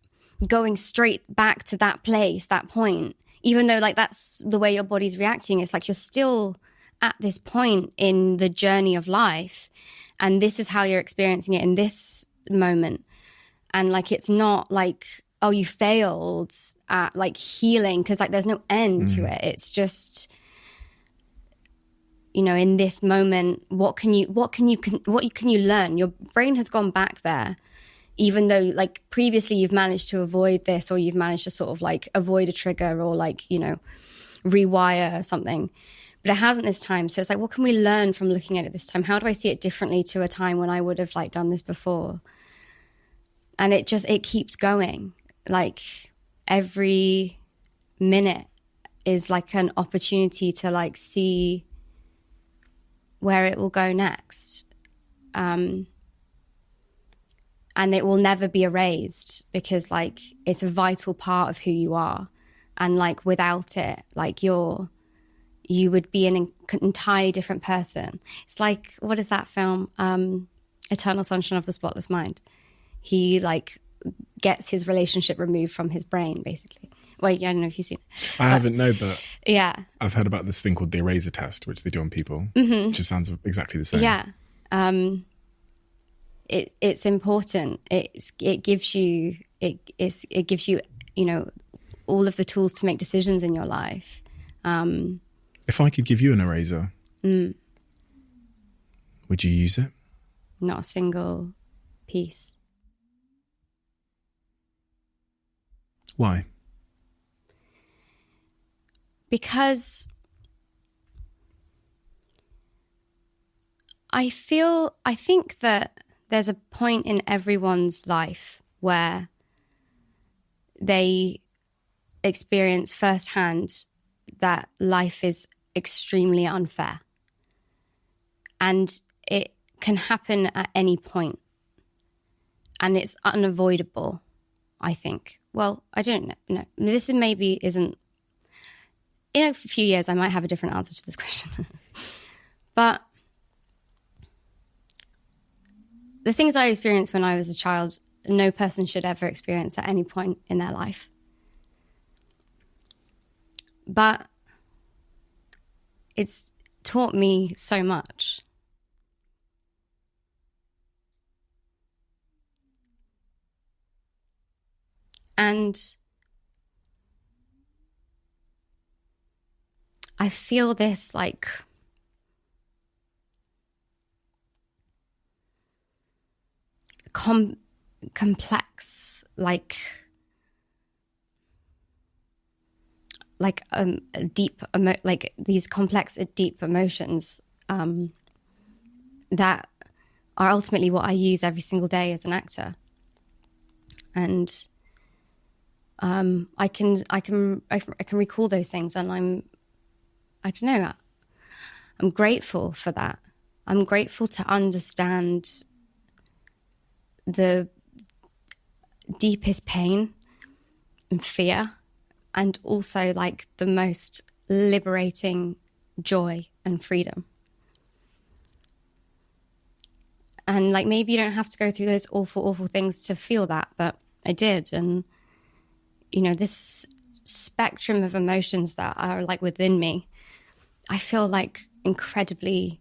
going straight back to that place, that point, even though like that's the way your body's reacting. It's like you're still at this point in the journey of life, and this is how you're experiencing it in this moment. And like it's not like, oh, you failed at like healing, because like there's no end to it. It's just, in this moment, what can you learn? Your brain has gone back there, even though like previously you've managed to avoid this, or you've managed to sort of like avoid a trigger or like, rewire something. But it hasn't this time. So it's like, what can we learn from looking at it this time? How do I see it differently to a time when I would have like done this before? And it keeps going. Like every minute is like an opportunity to like see where it will go next. And it will never be erased, because like it's a vital part of who you are. And like without it, like you would be an entirely different person. It's like, what is that film? Eternal Sunshine of the Spotless Mind. He like gets his relationship removed from his brain, basically. Well, I don't know if you've seen it. I haven't, no, but yeah, I've heard about this thing called the eraser test, which they do on people, which just sounds exactly the same. Yeah. It's important. It gives you all of the tools to make decisions in your life. If I could give you an eraser, would you use it? Not a single piece. Why? Because I think that there's a point in everyone's life where they experience firsthand that life is extremely unfair. And it can happen at any point. And it's unavoidable, I think. Well, I don't know. No, this maybe isn't... In a few years, I might have a different answer to this question. But the things I experienced when I was a child, no person should ever experience at any point in their life. But it's taught me so much. And I feel this like complex, like deep, like these complex, deep emotions that are ultimately what I use every single day as an actor. And I can recall those things, and I don't know, I'm grateful for that. I'm grateful to understand the deepest pain and fear, and also like the most liberating joy and freedom. And like, maybe you don't have to go through those awful, awful things to feel that, but I did. And, you know, this spectrum of emotions that are like within me, I feel like incredibly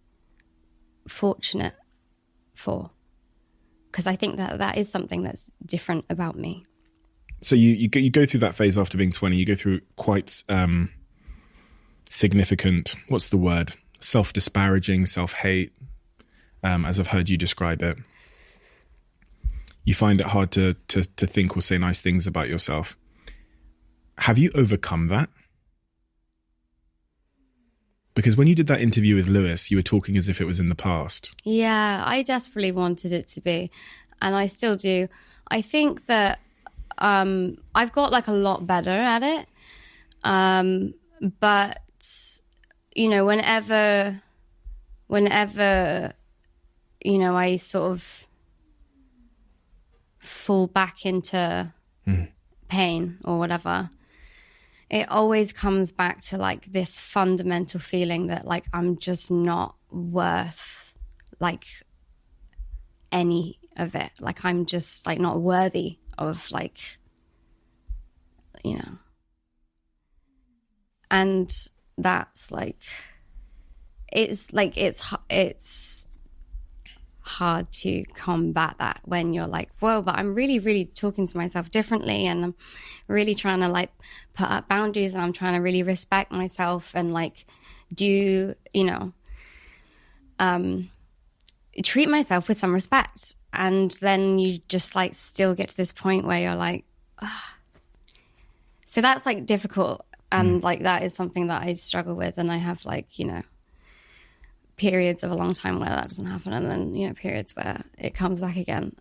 fortunate for, because I think that that is something that's different about me. So you go through that phase after being 20. You go through quite significant, what's the word? Self-disparaging, self-hate, as I've heard you describe it. You find it hard to think or say nice things about yourself. Have you overcome that? Because when you did that interview with Lewis, you were talking as if it was in the past. Yeah, I desperately wanted it to be, and I still do. I think that I've got like a lot better at it. But, you know, whenever, you know, I sort of fall back into pain or whatever, it always comes back to like this fundamental feeling that like I'm just not worth like any of it. Like I'm just like not worthy of like, you know. And that's like, it's hard to combat that when you're like, whoa, but I'm really, really talking to myself differently, and I'm really trying to like put up boundaries, and I'm trying to really respect myself and like do, you know, treat myself with some respect. And then you just like still get to this point where you're like, ah. So that's like difficult. And like, that is something that I struggle with. And I have like, you know, periods of a long time where that doesn't happen. And then, you know, periods where it comes back again.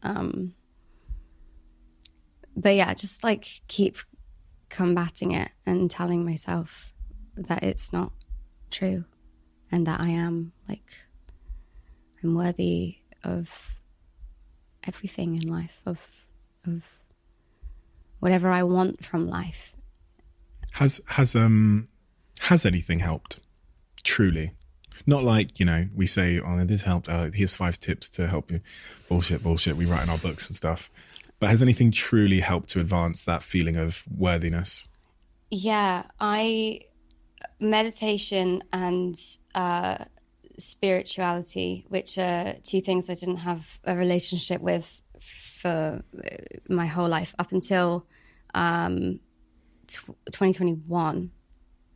But yeah, just like keep combating it and telling myself that it's not true and that I am like, I'm worthy of everything in life, of whatever I want from life. Has anything helped? Truly. Not like, you know, we say, oh, this helped. Here's 5 tips to help you. Bullshit. We write in our books and stuff. But has anything truly helped to advance that feeling of worthiness? Yeah, meditation and spirituality, which are 2 things I didn't have a relationship with for my whole life up until 2021.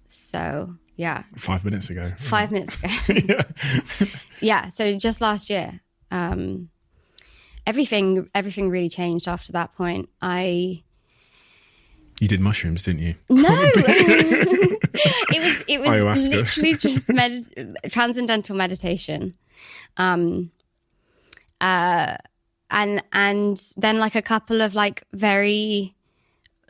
So Yeah. 5 minutes ago. 5 minutes ago. Yeah. So just last year, everything really changed after that point. You did mushrooms, didn't you? No. it was Ayahuasca. literally just transcendental meditation. And then like a couple of like very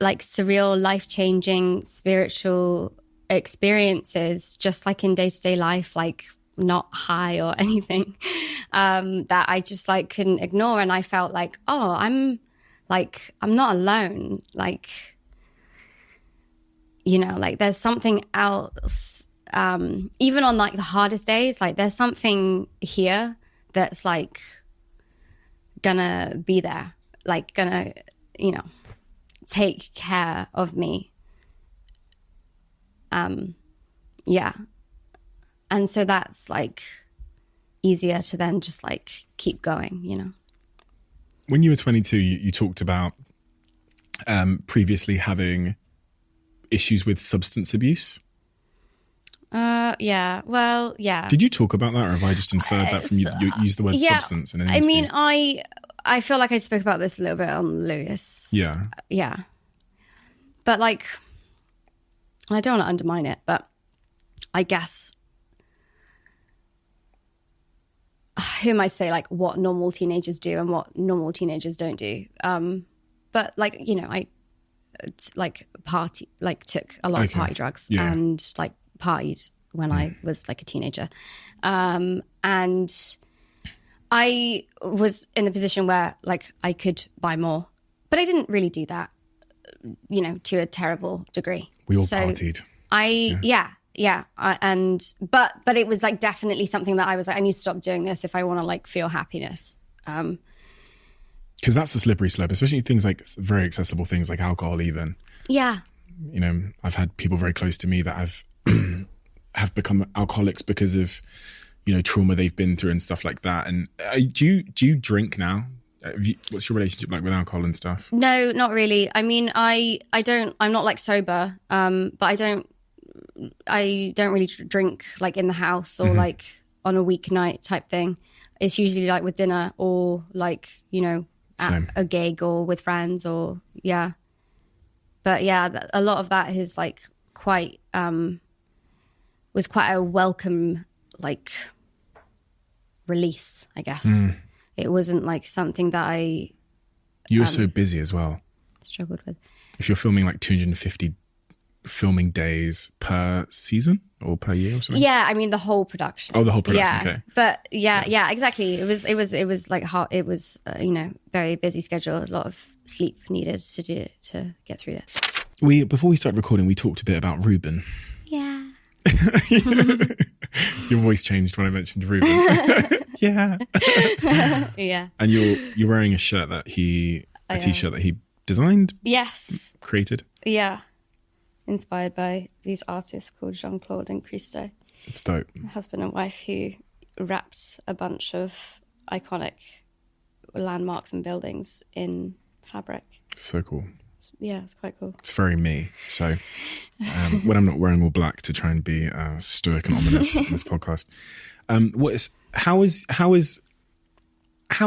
like surreal, life-changing spiritual experiences, just like in day-to-day life, like not high or anything, that I just like couldn't ignore. And I felt like, oh, I'm not alone. Like, you know, like there's something else. Even on like the hardest days, like there's something here that's like gonna be there, like gonna, you know, take care of me. Yeah. And so that's like easier to then just like keep going, you know. When you were 22, you talked about previously having issues with substance abuse. Yeah. Well, yeah. Did you talk about that, or have I just inferred that from you use the word substance in an interview? I mean, I feel like I spoke about this a little bit on Lewis. Yeah. Yeah. But like, I don't want to undermine it, but I guess, who am I to say like what normal teenagers do and what normal teenagers don't do? But like, you know, I took a lot of party drugs and like partied when I was like a teenager. And I was in the position where like I could buy more, but I didn't really do that, you know, to a terrible degree. We all partied. But it was like definitely something that I was like, I need to stop doing this if I want to like feel happiness. Because that's a slippery slope, especially things like very accessible things like alcohol even. Yeah. You know, I've had people very close to me that have become alcoholics because of, you know, trauma they've been through and stuff like that. And do you drink now? What's your relationship like with alcohol and stuff? No, not really. I mean, I'm not like sober, but I don't really drink like in the house or like on a weeknight type thing. It's usually like with dinner or like, you know, at a gig or with friends or but yeah, a lot of that is like quite was quite a welcome like release, I guess. It wasn't like something that you were so busy as well, struggled with. If you're filming like 250 filming days per season or per year or something? Yeah, I mean the whole production. Oh, the whole production. Okay. But yeah, exactly. It was like hard. It was you know, very busy schedule. A lot of sleep needed to get through it. Before we started recording, we talked a bit about Ruben. Yeah. Your voice changed when I mentioned Ruben. Yeah. Yeah. And you're wearing a shirt that a t-shirt that he designed. Yes. Created. Yeah. Inspired by these artists called Jean-Claude and Christo. It's dope. Husband and wife who wrapped a bunch of iconic landmarks and buildings in fabric. So cool. Yeah, it's quite cool. It's very me. So when I'm not wearing all black to try and be stoic and ominous in this podcast, how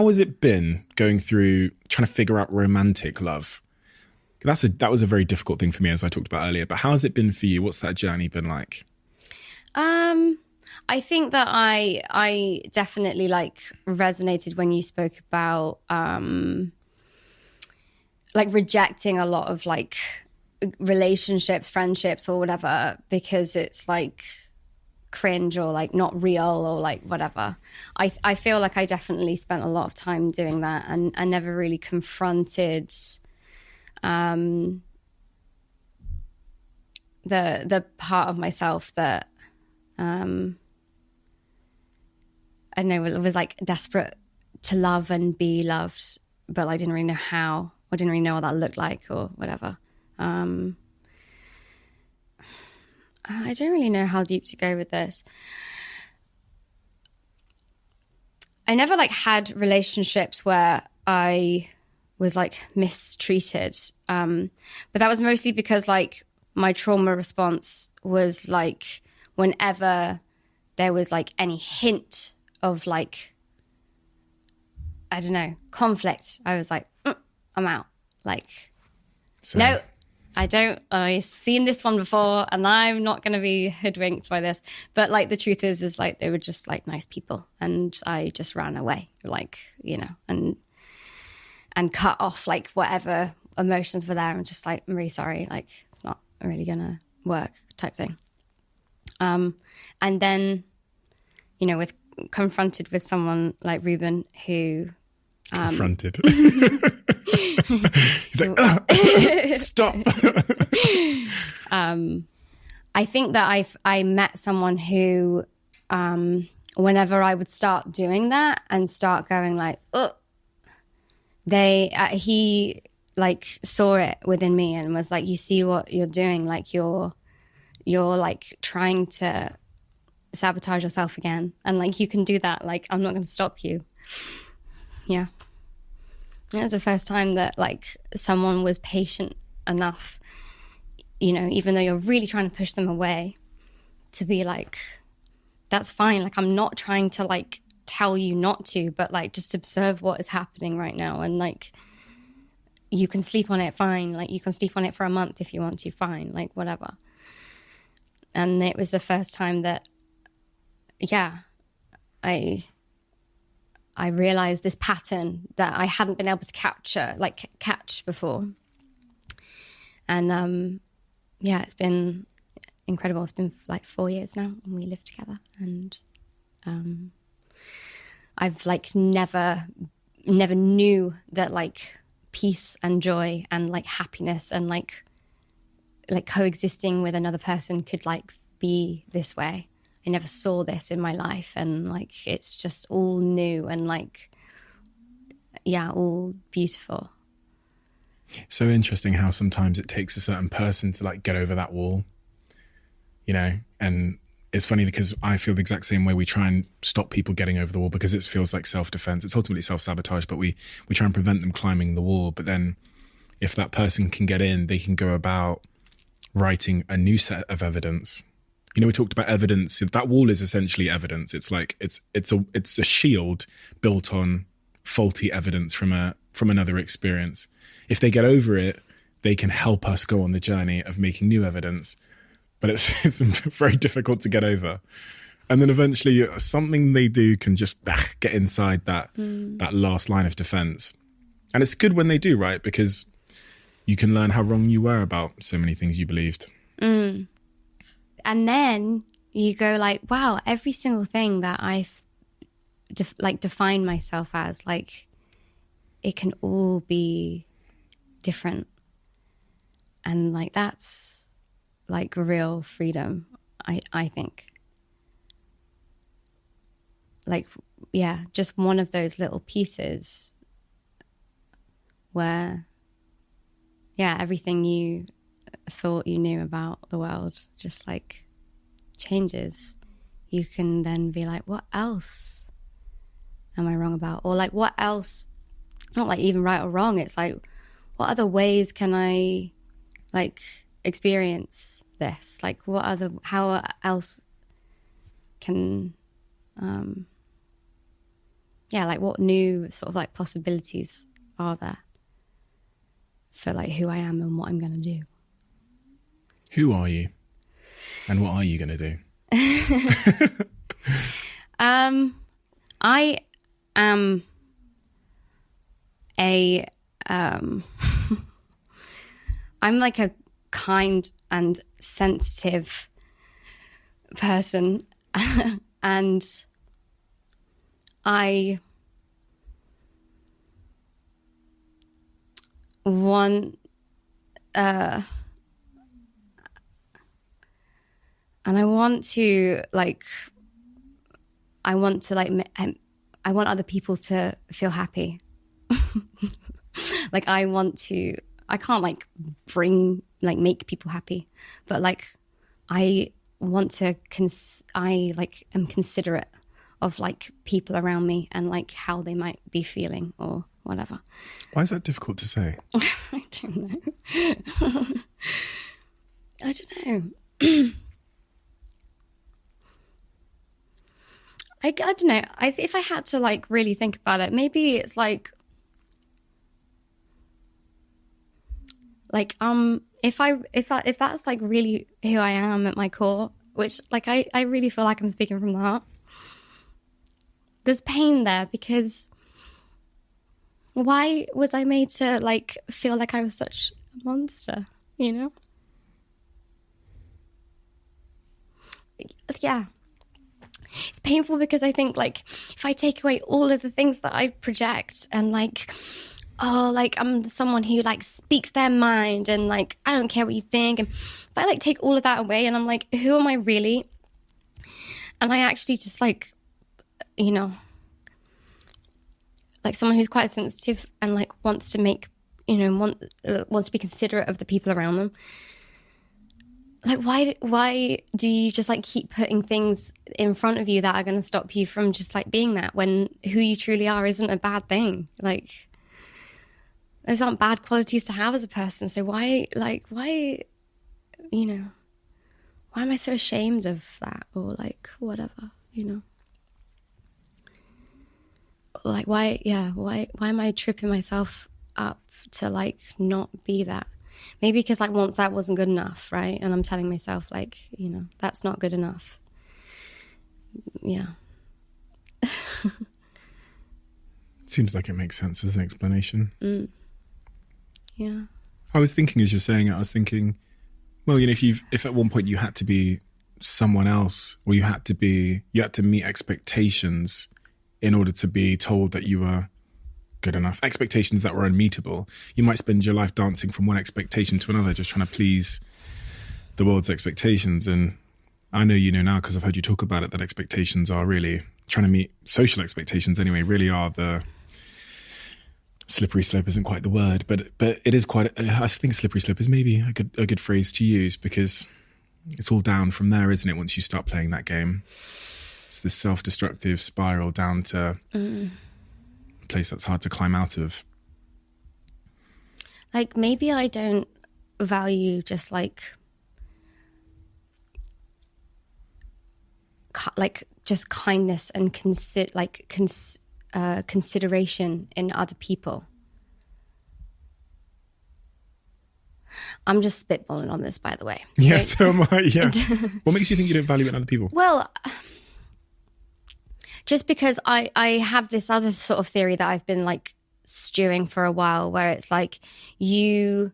has it been going through trying to figure out romantic love? That was a very difficult thing for me, as I talked about earlier. But how has it been for you? What's that journey been like? I think that I definitely like resonated when you spoke about like rejecting a lot of like relationships, friendships or whatever, because it's like cringe or like not real or like whatever. I feel like I definitely spent a lot of time doing that and I never really confronted the part of myself that I know it was like desperate to love and be loved, but I didn't really know how. I didn't really know what that looked like or whatever. I don't really know how deep to go with this. I never like had relationships where I was like mistreated. But that was mostly because like my trauma response was like whenever there was like any hint of like, I don't know, conflict, I was like, I'm out. Like, So, no, I've seen this one before and I'm not going to be hoodwinked by this. But like, the truth is like, they were just like nice people. And I just ran away, like, you know, and cut off like whatever emotions were there. I'm just like, I'm really sorry. Like, it's not really going to work type thing. And then, you know, confronted with someone like Ruben who... confronted. He's like, stop. I think that I met someone who, whenever I would start doing that and start going like, he like saw it within me and was like, you see what you're doing? Like you're like trying to sabotage yourself again. And like, you can do that. Like, I'm not going to stop you. Yeah. It was the first time that like someone was patient enough, you know, even though you're really trying to push them away, to be like, that's fine. Like, I'm not trying to like tell you not to, but like just observe what is happening right now. And like, you can sleep on it, fine. Like, you can sleep on it for a month if you want to, fine. Like, whatever. And it was the first time that, yeah, I realized this pattern that I hadn't been able to catch before. And yeah, it's been incredible. It's been like 4 years now and we live together. And I've like never knew that like peace and joy and like happiness and like coexisting with another person could like be this way. I never saw this in my life, and like it's just all new and like, yeah, all beautiful. So interesting how sometimes it takes a certain person to like get over that wall, you know. And it's funny because I feel the exact same way. We try and stop people getting over the wall because it feels like self-defense. It's ultimately self-sabotage, but we try and prevent them climbing the wall. But then if that person can get in, they can go about writing a new set of evidence. You know, we talked about evidence. That wall is essentially evidence. It's like it's a shield built on faulty evidence from another experience. If they get over it, they can help us go on the journey of making new evidence. But it's very difficult to get over. And then eventually something they do can just get inside that last line of defense. And it's good when they do, right? Because you can learn how wrong you were about so many things you believed. And then you go like, wow, every single thing that I've defined myself as, like, it can all be different. And like, that's like real freedom, I think. Like, yeah, just one of those little pieces where, yeah, everything you thought you knew about the world just like changes. You can then be like, what else am I wrong about? Or like, what else, not like even right or wrong, it's like, what other ways can I like experience this? Like, how else can, yeah, like what new sort of like possibilities are there for like who I am and what I'm going to do? Who are you? And what are you going to do? I am I'm like a kind and sensitive person. And I want and I want to I want other people to feel happy. Like, I can't like make people happy, but like, I want to, I like am considerate of like people around me and like how they might be feeling or whatever. Why is that difficult to say? I don't know. I don't know. I don't know. If I had to like really think about it, maybe it's like if that's like really who I am at my core, which like I really feel like I'm speaking from the heart. There's pain there because why was I made to like feel like I was such a monster, you know? Yeah. It's painful because I think like if I take away all of the things that I project and like, oh, like I'm someone who like speaks their mind and like I don't care what you think, and if I like take all of that away and I'm like, who am I really? And I actually just like, you know, like someone who's quite sensitive and like wants to make, you know, wants to be considerate of the people around them. Like, why do you just like keep putting things in front of you that are going to stop you from just like being that, when who you truly are isn't a bad thing? Like, those aren't bad qualities to have as a person. So why, you know, why am I so ashamed of that? Or like, whatever, you know? Like, why am I tripping myself up to like not be that? Maybe because like once that wasn't good enough, right? And I'm telling myself like, you know, that's not good enough. Yeah. Seems like it makes sense as an explanation. Yeah. I was thinking as you're saying it, I was thinking, well, you know, if at one point you had to be someone else, or you had to meet expectations in order to be told that you were good enough, expectations that were unmeetable, you might spend your life dancing from one expectation to another, just trying to please the world's expectations. And I know you know now, because I've heard you talk about it, that expectations are really trying to meet social expectations anyway, really are the slippery slope. Isn't quite the word, but it is quite, I think slippery slope is maybe a good phrase to use, because it's all down from there, isn't it? Once you start playing that game, it's this self-destructive spiral down to a place that's hard to climb out of. Like, maybe I don't value just like just kindness and consideration in other people. I'm just spitballing on this, by the way. Yeah, so am I. Yeah. What makes you think you don't value it in other people? Well, just because I have this other sort of theory that I've been like stewing for a while, where it's like you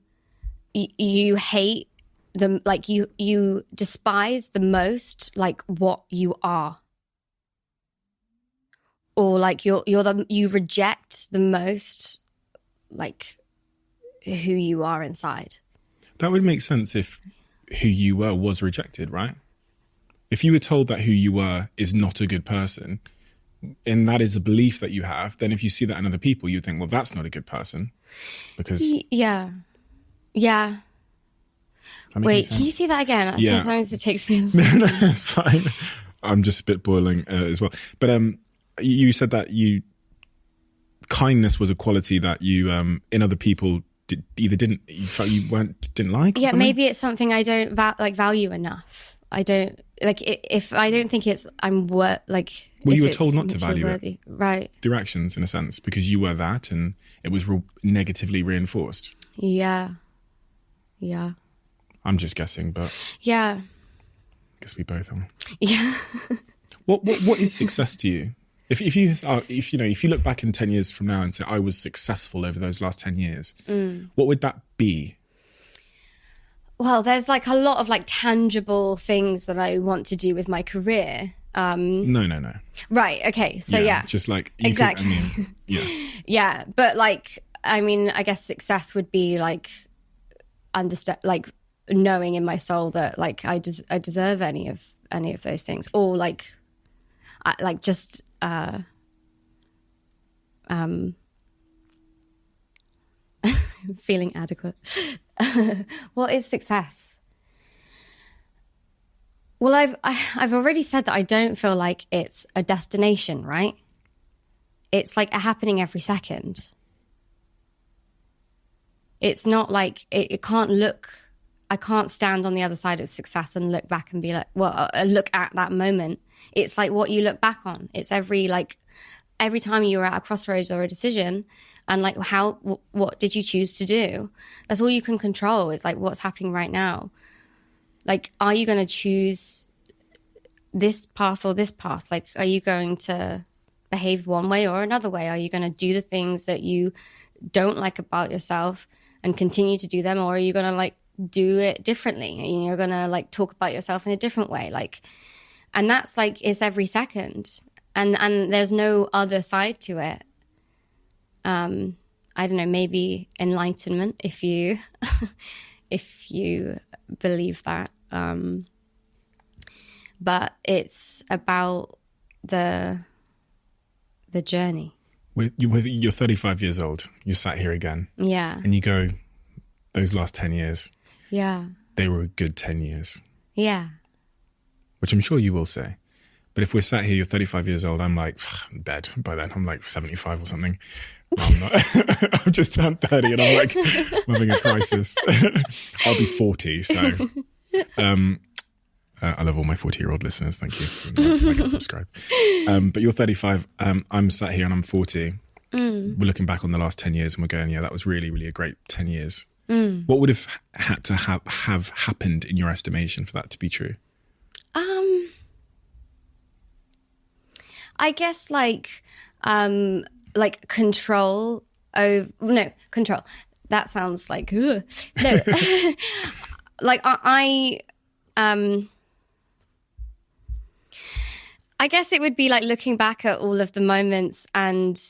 hate them, like you despise the most like what you are, or like you reject the most like who you are inside. That would make sense if who you were was rejected, right? If you were told that who you were is not a good person, and that is a belief that you have, then if you see that in other people, you'd think, well, that's not a good person. Because yeah. Wait, can you see that again? Yeah. Sometimes it takes me. No, that's fine. I'm just spitballing as well. But you said that kindness was a quality that you in other people didn't like. Yeah, maybe it's something I don't value enough. I don't like if I don't think it's like. Well, you were told not to value it, right? Through actions, in a sense, because you were that, and it was negatively reinforced. Yeah. I'm just guessing, but yeah, I guess we both are. Yeah. What is success to you? If you look back in 10 years from now and say I was successful over those last 10 years, what would that be? Well, there's like a lot of like tangible things that I want to do with my career. No. Right. Okay. So yeah. Just like exactly. Yeah. But like, I mean, I guess success would be like understand, like knowing in my soul that like I deserve any of those things, or like, just feeling adequate. What is success? Well, I've already said that I don't feel like it's a destination, right? It's like a happening every second. It's not like it can't look I can't stand on the other side of success and look back and be like, well, look at that moment. It's like what you look back on. It's every time you were at a crossroads or a decision, and like what did you choose to do? That's all you can control. It's like what's happening right now. Like, are you going to choose this path or this path? Like, are you going to behave one way or another way? Are you going to do the things that you don't like about yourself and continue to do them, or are you going to like do it differently and you're going to like talk about yourself in a different way? Like, and that's like, it's every second, and there's no other side to it. I don't know, maybe enlightenment if you if you believe that, but it's about the journey. You're 35 years old. You sat here again. Yeah. And you go, those last 10 years. Yeah. They were a good 10 years. Yeah. Which I'm sure you will say. But if we're sat here, you're 35 years old, I'm like, I'm dead by then. I'm like 75 or something. No, I'm not. I've just turned 30 and I'm like, I'm having a crisis. I'll be 40, so... I love all my 40-year-old listeners. Thank you. Like and subscribe. But you're 35. I'm sat here and I'm 40. We're looking back on the last 10 years and we're going, yeah, that was really, really a great 10 years. What would have had to have happened in your estimation for that to be true? I guess like control. Control. That sounds like, ugh. No. Like I guess it would be like looking back at all of the moments and,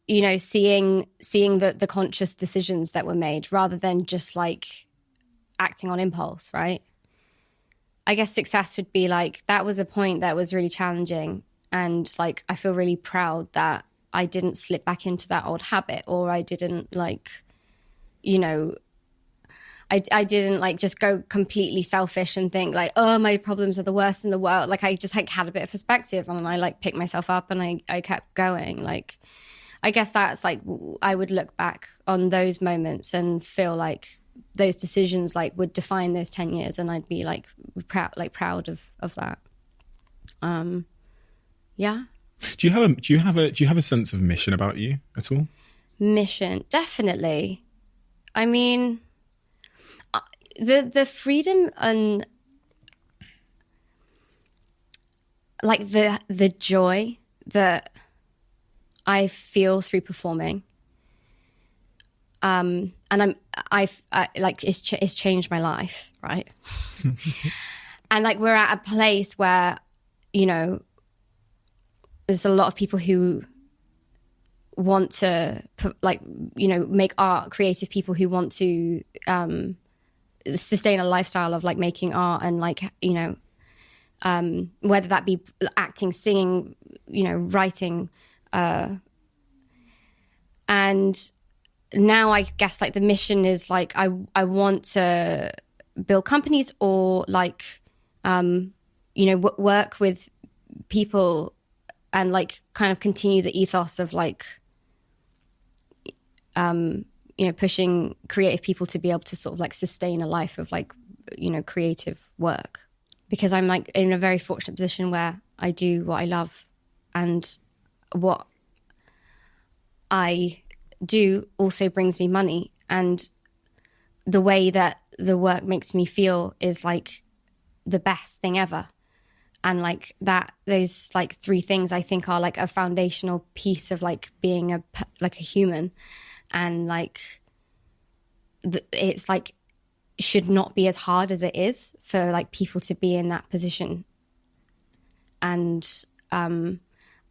you know, seeing the conscious decisions that were made rather than just like acting on impulse, right? I guess success would be like, that was a point that was really challenging. And like, I feel really proud that I didn't slip back into that old habit, or I didn't like, you know, I didn't like just go completely selfish and think like, oh, my problems are the worst in the world. Like I just like had a bit of perspective and I like picked myself up and I kept going. Like, I guess that's like, I would look back on those moments and feel like those decisions like would define those 10 years. And I'd be like proud of that. Yeah. Do you have a sense of mission about you at all? Mission, definitely. I mean, the freedom and like the joy that I feel through performing, and I like it's changed my life, right? And like we're at a place where, you know, there's a lot of people who want to like, you know, make art, creative people who want to sustain a lifestyle of like making art and like, you know, whether that be acting, singing, you know, writing, and now I guess like the mission is like I want to build companies or like you know, work with people and like kind of continue the ethos of like you know, pushing creative people to be able to sort of like sustain a life of like, you know, creative work. Because I'm like in a very fortunate position where I do what I love, and what I do also brings me money. And the way that the work makes me feel is like the best thing ever. And like that, those like three things I think are like a foundational piece of like being a human. And like, it's like, should not be as hard as it is for like people to be in that position. And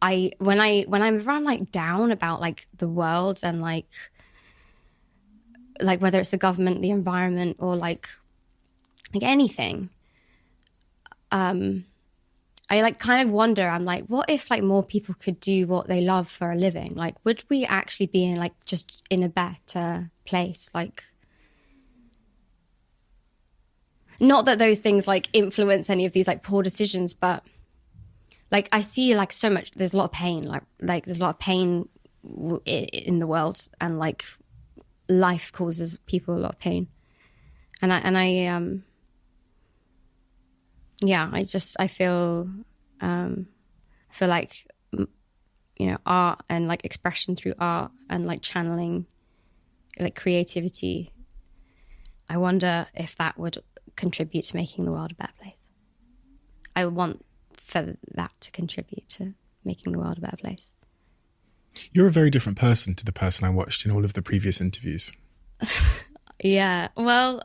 when I'm like down about like the world and like whether it's the government, the environment, or like anything, I like kind of wonder, I'm like, what if like more people could do what they love for a living? Like, would we actually be in like just in a better place? Like, not that those things like influence any of these like poor decisions, but like I see like so much, there's a lot of pain, like there's a lot of pain in the world, and like life causes people a lot of pain. I feel like, you know, art and like expression through art and like channeling like creativity, I wonder if that would contribute to making the world a better place. I want for that to contribute to making the world a better place. You're a very different person to the person I watched in all of the previous interviews. Yeah, well,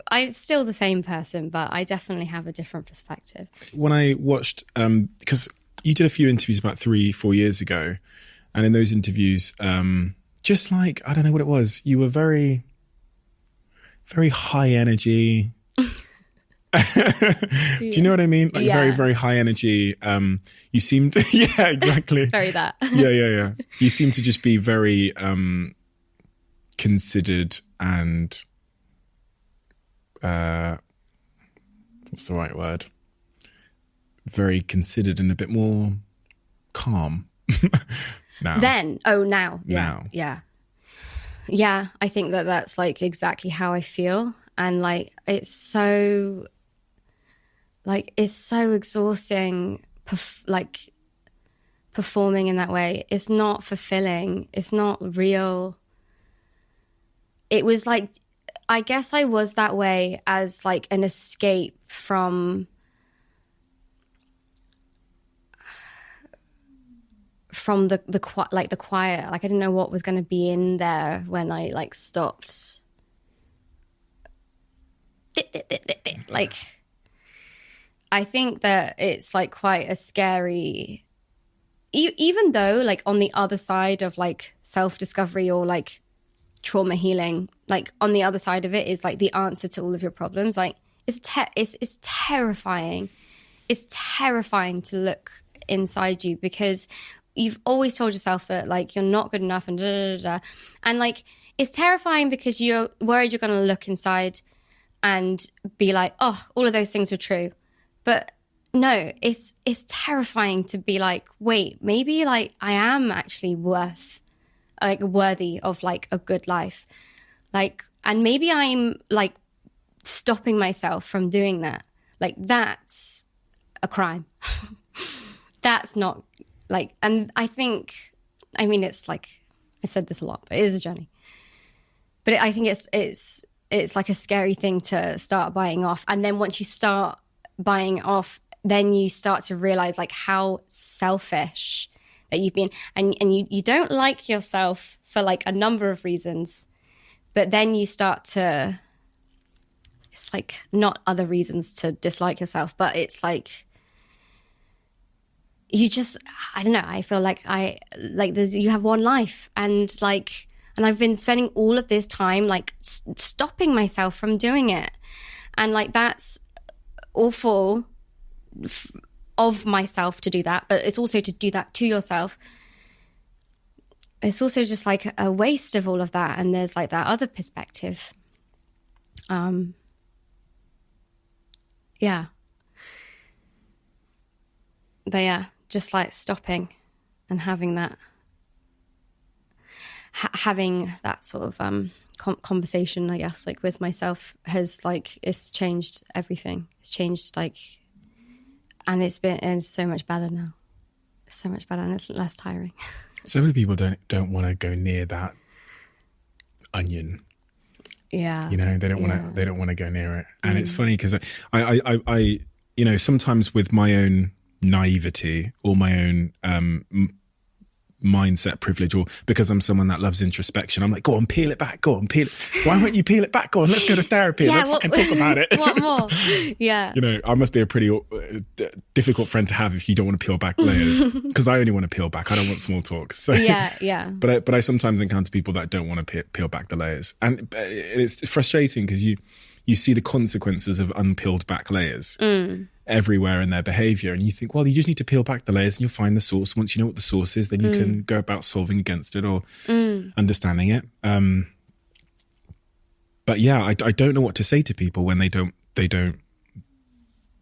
I'm still the same person, but I definitely have a different perspective. When I watched, because you did a few interviews about 3-4 years ago, and in those interviews, just like, I don't know what it was, you were very, very high energy. Do you know what I mean? Like very, very high energy. You seemed to, yeah, exactly. Very that. Yeah. You seem to just be very considered and what's the right word? Very considered and a bit more calm now. Now. Yeah. Yeah, I think that's like exactly how I feel. And like, it's so exhausting, performing in that way. It's not fulfilling. It's not real. It was like, I guess I was that way as like an escape from the quiet. Like, I didn't know what was going to be in there when I like stopped. Like, I think that it's like quite a scary, even though like on the other side of like self-discovery or like trauma healing, like on the other side of it is like the answer to all of your problems. Like it's terrifying. It's terrifying to look inside you because you've always told yourself that like you're not good enough and da, da, da, da. And like it's terrifying because you're worried you're going to look inside and be like, oh, all of those things were true. But no, it's terrifying to be like, wait, maybe like I am actually worthy of like a good life. Like, and maybe I'm like stopping myself from doing that. Like, that's a crime. That's not like, and I think, I mean, it's like, I've said this a lot, but it is a journey. But I think it's like a scary thing to start buying off. And then once you start buying off, then you start to realize like how selfish that you've been. And you don't like yourself for like a number of reasons. But then you start to, it's like not other reasons to dislike yourself, but it's like, you just, I don't know, I feel like you have one life and I've been spending all of this time like stopping myself from doing it. And like, that's awful of myself to do that, but it's also to do that to yourself. It's also just like a waste of all of that. And there's like that other perspective. Yeah. But yeah, just like stopping and having that sort of conversation, I guess, like with myself has like, it's changed everything. It's changed like, and it's so much better now. It's so much better and it's less tiring. So many people don't want to go near that onion. Yeah. You know, they don't want to go near it. And it's funny because I you know, sometimes with my own naivety or my own mindset privilege, or because I'm someone that loves introspection, I'm like, go on, peel it back, go on, peel it. Why won't you peel it back? Go on, let's go to therapy. Let's fucking talk about it. What more? Yeah. You know, I must be a pretty difficult friend to have if you don't want to peel back layers, because I only want to peel back. I don't want small talk. So yeah. But I sometimes encounter people that don't want to peel back the layers, and it's frustrating because you see the consequences of unpeeled back layers everywhere in their behavior, and you think, well, you just need to peel back the layers and you'll find the source. Once you know what the source is, then you can go about solving against it or understanding it. But yeah, I don't know what to say to people when they don't,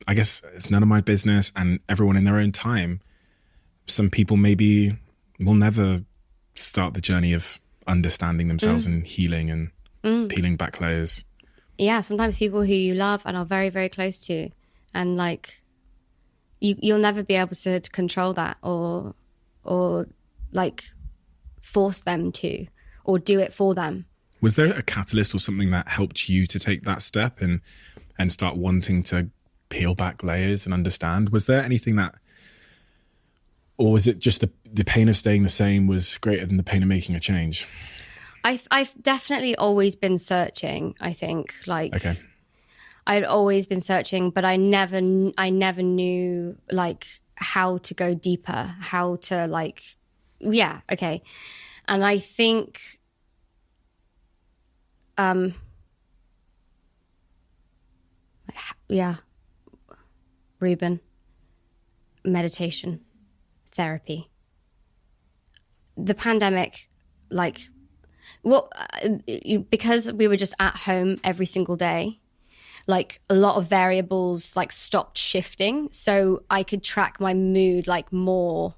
I guess it's none of my business, and everyone in their own time. Some people maybe will never start the journey of understanding themselves and healing and peeling back layers. yeah, sometimes people who you love and are very, very close to, and like you'll never be able to control that or like force them to or do it for them. Was there a catalyst or something that helped you to take that step and start wanting to peel back layers and understand? Was there anything that, or was it just the pain of staying the same was greater than the pain of making a change? I've definitely always been searching, I think. Like, okay. I'd always been searching, but I never knew like how to go deeper, how to like, yeah, okay. And I think, yeah, Ruben, meditation, therapy. The pandemic, like, well, because we were just at home every single day, like a lot of variables like stopped shifting, so I could track my mood like more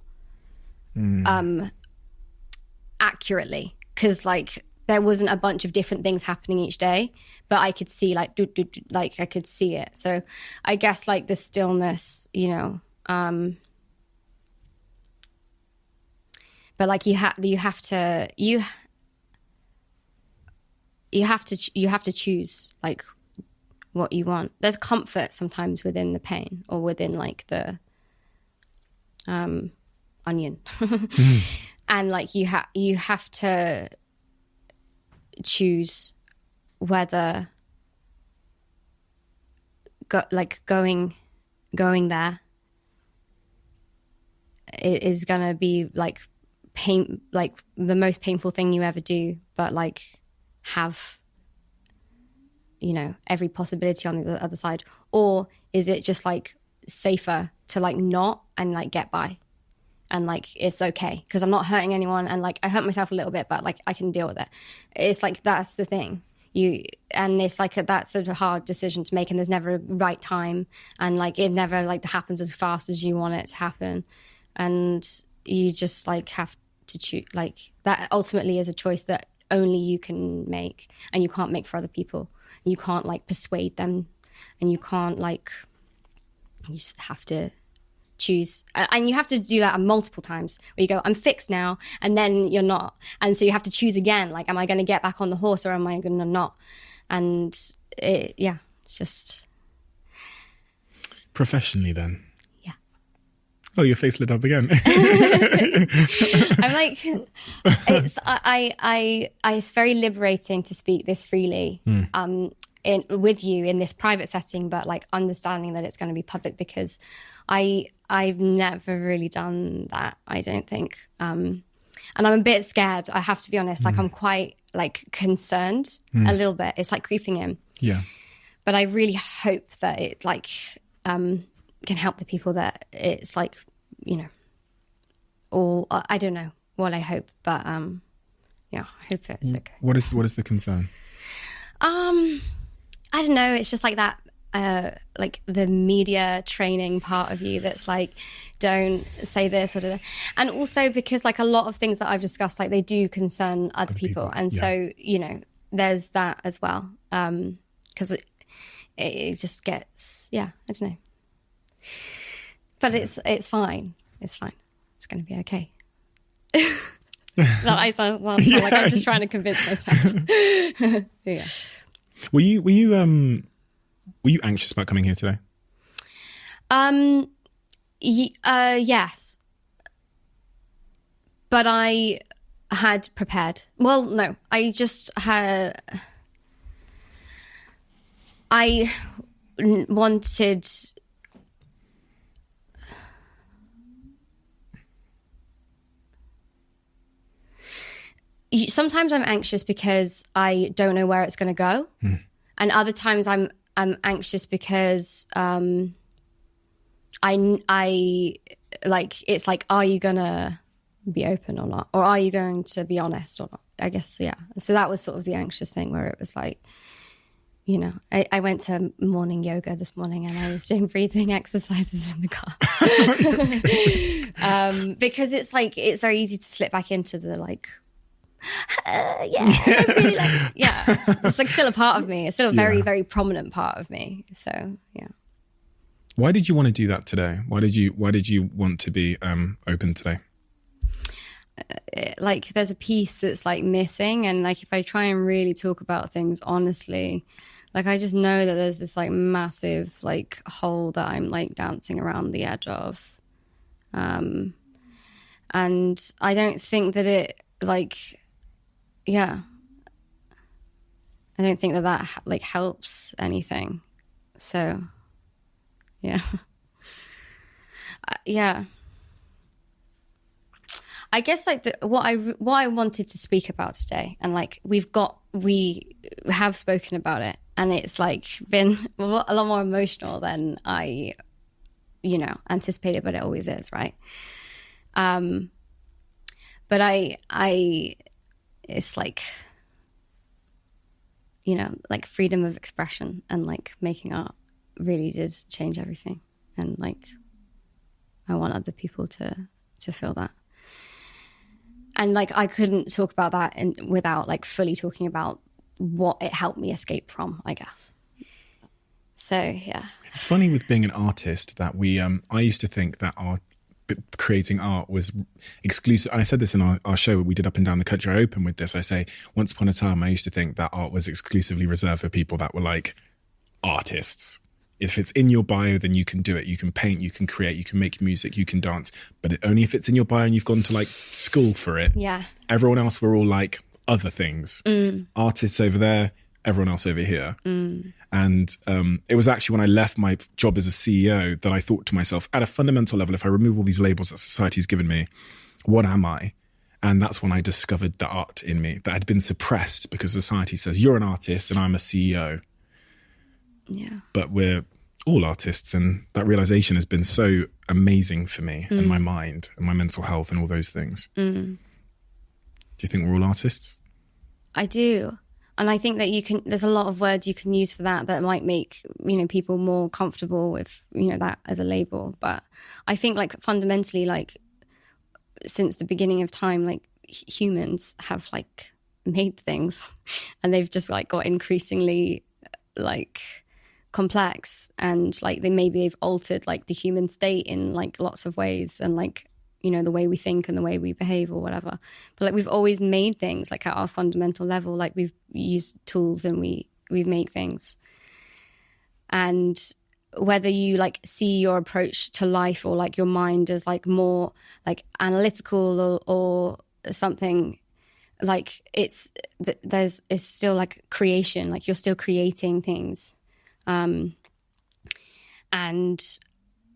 accurately, because like there wasn't a bunch of different things happening each day, but I could see like like I could see it. So I guess like the stillness, you know, but like you have to choose like what you want. There's comfort sometimes within the pain or within like the onion. And like you have to choose whether going there is gonna be like pain, like the most painful thing you ever do, but like have, you know, every possibility on the other side, or is it just like safer to like not and like get by and like it's okay because I'm not hurting anyone, and like I hurt myself a little bit but like I can deal with it. It's like that's the thing, and it's like that's a hard decision to make, and there's never a right time, and like it never like happens as fast as you want it to happen, and you just like have to choose. Like that ultimately is a choice that only you can make, and you can't make for other people. You can't like persuade them, and you can't like, you just have to choose. And you have to do that multiple times where you go, I'm fixed now, and then you're not. And so you have to choose again, like, am I going to get back on the horse or am I going to not? And it's just. Professionally then? Yeah. Oh, your face lit up again. I'm like, it's very liberating to speak this freely with you in this private setting, but like understanding that it's going to be public, because I've never really done that, I don't think. And I'm a bit scared, I have to be honest. Like I'm quite like concerned a little bit. It's like creeping in. Yeah. But I really hope that it like can help the people that it's like, you know, or I don't know what I hope, but yeah, I hope it's okay. What is the concern? I don't know. It's just like that, like the media training part of you that's like, don't say this or that. And also because like a lot of things that I've discussed, like they do concern other people. And so, you know, there's that as well. Because it just gets, I don't know. But it's fine. It's fine. It's going to be okay. I sound like I'm just trying to convince myself. Yeah. Were you anxious about coming here today? Yes. But I had prepared. Well, no, I wanted. Sometimes I'm anxious because I don't know where it's going to go. And other times I'm anxious because I like, it's like, are you going to be open or not? Or are you going to be honest or not? I guess, yeah. So that was sort of the anxious thing, where it was like, you know, I went to morning yoga this morning and I was doing breathing exercises in the car. Because it's like, it's very easy to slip back into the like It's like still a part of me. It's still a very, very prominent part of me. So, yeah. Why did you want to do that today? Why did you want to be open today? Like there's a piece that's like missing, and like if I try and really talk about things honestly, like I just know that there's this like massive like hole that I'm like dancing around the edge of, and I don't think that it like I don't think that like helps anything. So yeah. I guess like what I wanted to speak about today, and like we have spoken about it, and it's like been a lot more emotional than I, anticipated, but it always is, right? But it's like, like freedom of expression and like making art really did change everything, and like I want other people to feel that. And like I couldn't talk about that without like fully talking about what it helped me escape from, I guess. So yeah, it's funny with being an artist that I used to think that creating art was exclusive. And I said this in our show we did Up and Down the Country. I open with this. I say once upon a time I used to think that art was exclusively reserved for people that were like artists. If it's in your bio, then you can do it. You can paint, you can create, you can make music, you can dance. But only if it's in your bio and you've gone to like school for it. Yeah. Everyone else, we're all like other things. Artists over there, everyone else over here. And it was actually when I left my job as a CEO that I thought to myself, at a fundamental level, if I remove all these labels that society's given me, what am I? And that's when I discovered the art in me that had been suppressed because society says you're an artist and I'm a CEO. Yeah. But we're all artists, and that realization has been so amazing for me and my mind and my mental health and all those things. Do you think we're all artists? I do. And I think that there's a lot of words you can use for that might make, people more comfortable with, that as a label. But I think like fundamentally, like since the beginning of time, like humans have like made things, and they've just like got increasingly like complex, and like they've altered like the human state in like lots of ways, and like the way we think and the way we behave or whatever. But like we've always made things like at our fundamental level, like we've used tools and we make things. And whether you like see your approach to life or like your mind as like more like analytical or something, like it's still like creation, like you're still creating things. And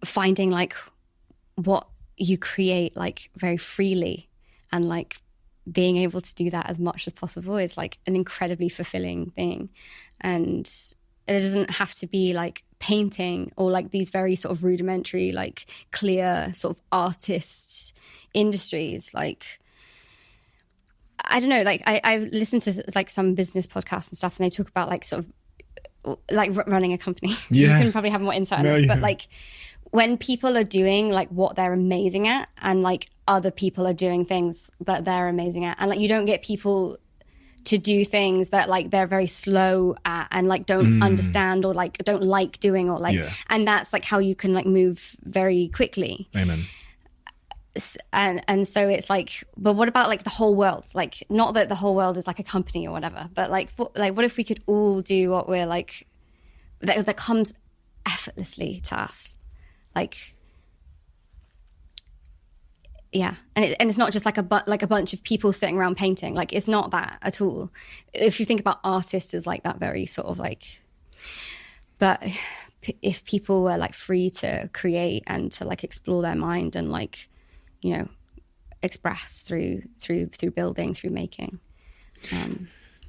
finding like what you create like very freely, and like being able to do that as much as possible is like an incredibly fulfilling thing. And it doesn't have to be like painting or like these very sort of rudimentary, like clear sort of artist industries. Like, I don't know, like I've listened to like some business podcasts and stuff, and they talk about like sort of like running a company. Yeah. You can probably have more insight on this, but like when people are doing like what they're amazing at, and like other people are doing things that they're amazing at, and like you don't get people to do things that like they're very slow at and like don't understand or like don't like doing, or like and that's like how you can like move very quickly. Amen. And so it's like, but what about like the whole world? Like, not that the whole world is like a company or whatever, but like what if we could all do what we're like that comes effortlessly to us? Like, yeah, and it's not just like a bunch of people sitting around painting. Like, it's not that at all. If you think about artists as like that very sort of like, but if people were like free to create and to like explore their mind and like, express through building, through making.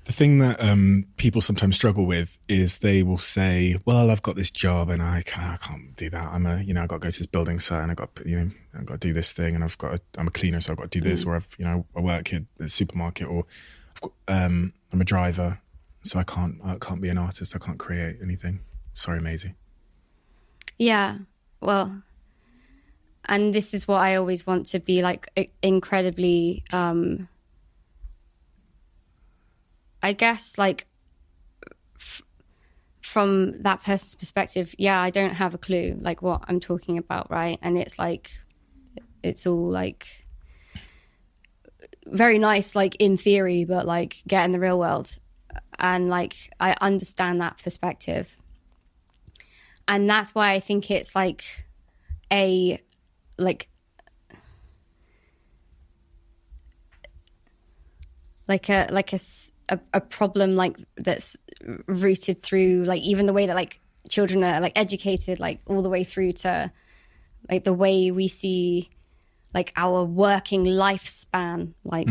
The thing that people sometimes struggle with is they will say, well, I've got this job and I can't do that. I've got to go to this building site and I've got to do this thing, and I'm a cleaner, so I've got to do this, or I work at the supermarket, or I'm a driver, so I can't be an artist. I can't create anything. Sorry, Maisie. Yeah, well, and this is what I always want to be like incredibly I guess like from that person's perspective, yeah, I don't have a clue like what I'm talking about, right? And it's like, it's all like very nice, like in theory, but like get in the real world. And like, I understand that perspective. And that's why I think it's like a problem like that's rooted through like even the way that like children are like educated, like all the way through to like the way we see like our working lifespan, like.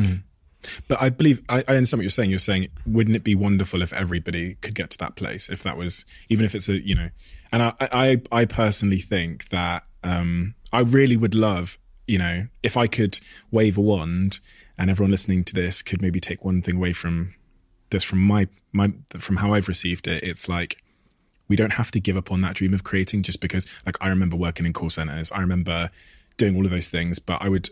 But I believe I understand what you're saying. You're saying, wouldn't it be wonderful if everybody could get to that place? If that was, even if it's a, you know, and I personally think that I really would love, you know, if I could wave a wand and everyone listening to this could maybe take one thing away from this, from from how I've received it. It's like, we don't have to give up on that dream of creating just because, like, I remember working in call centers. I remember doing all of those things, but I would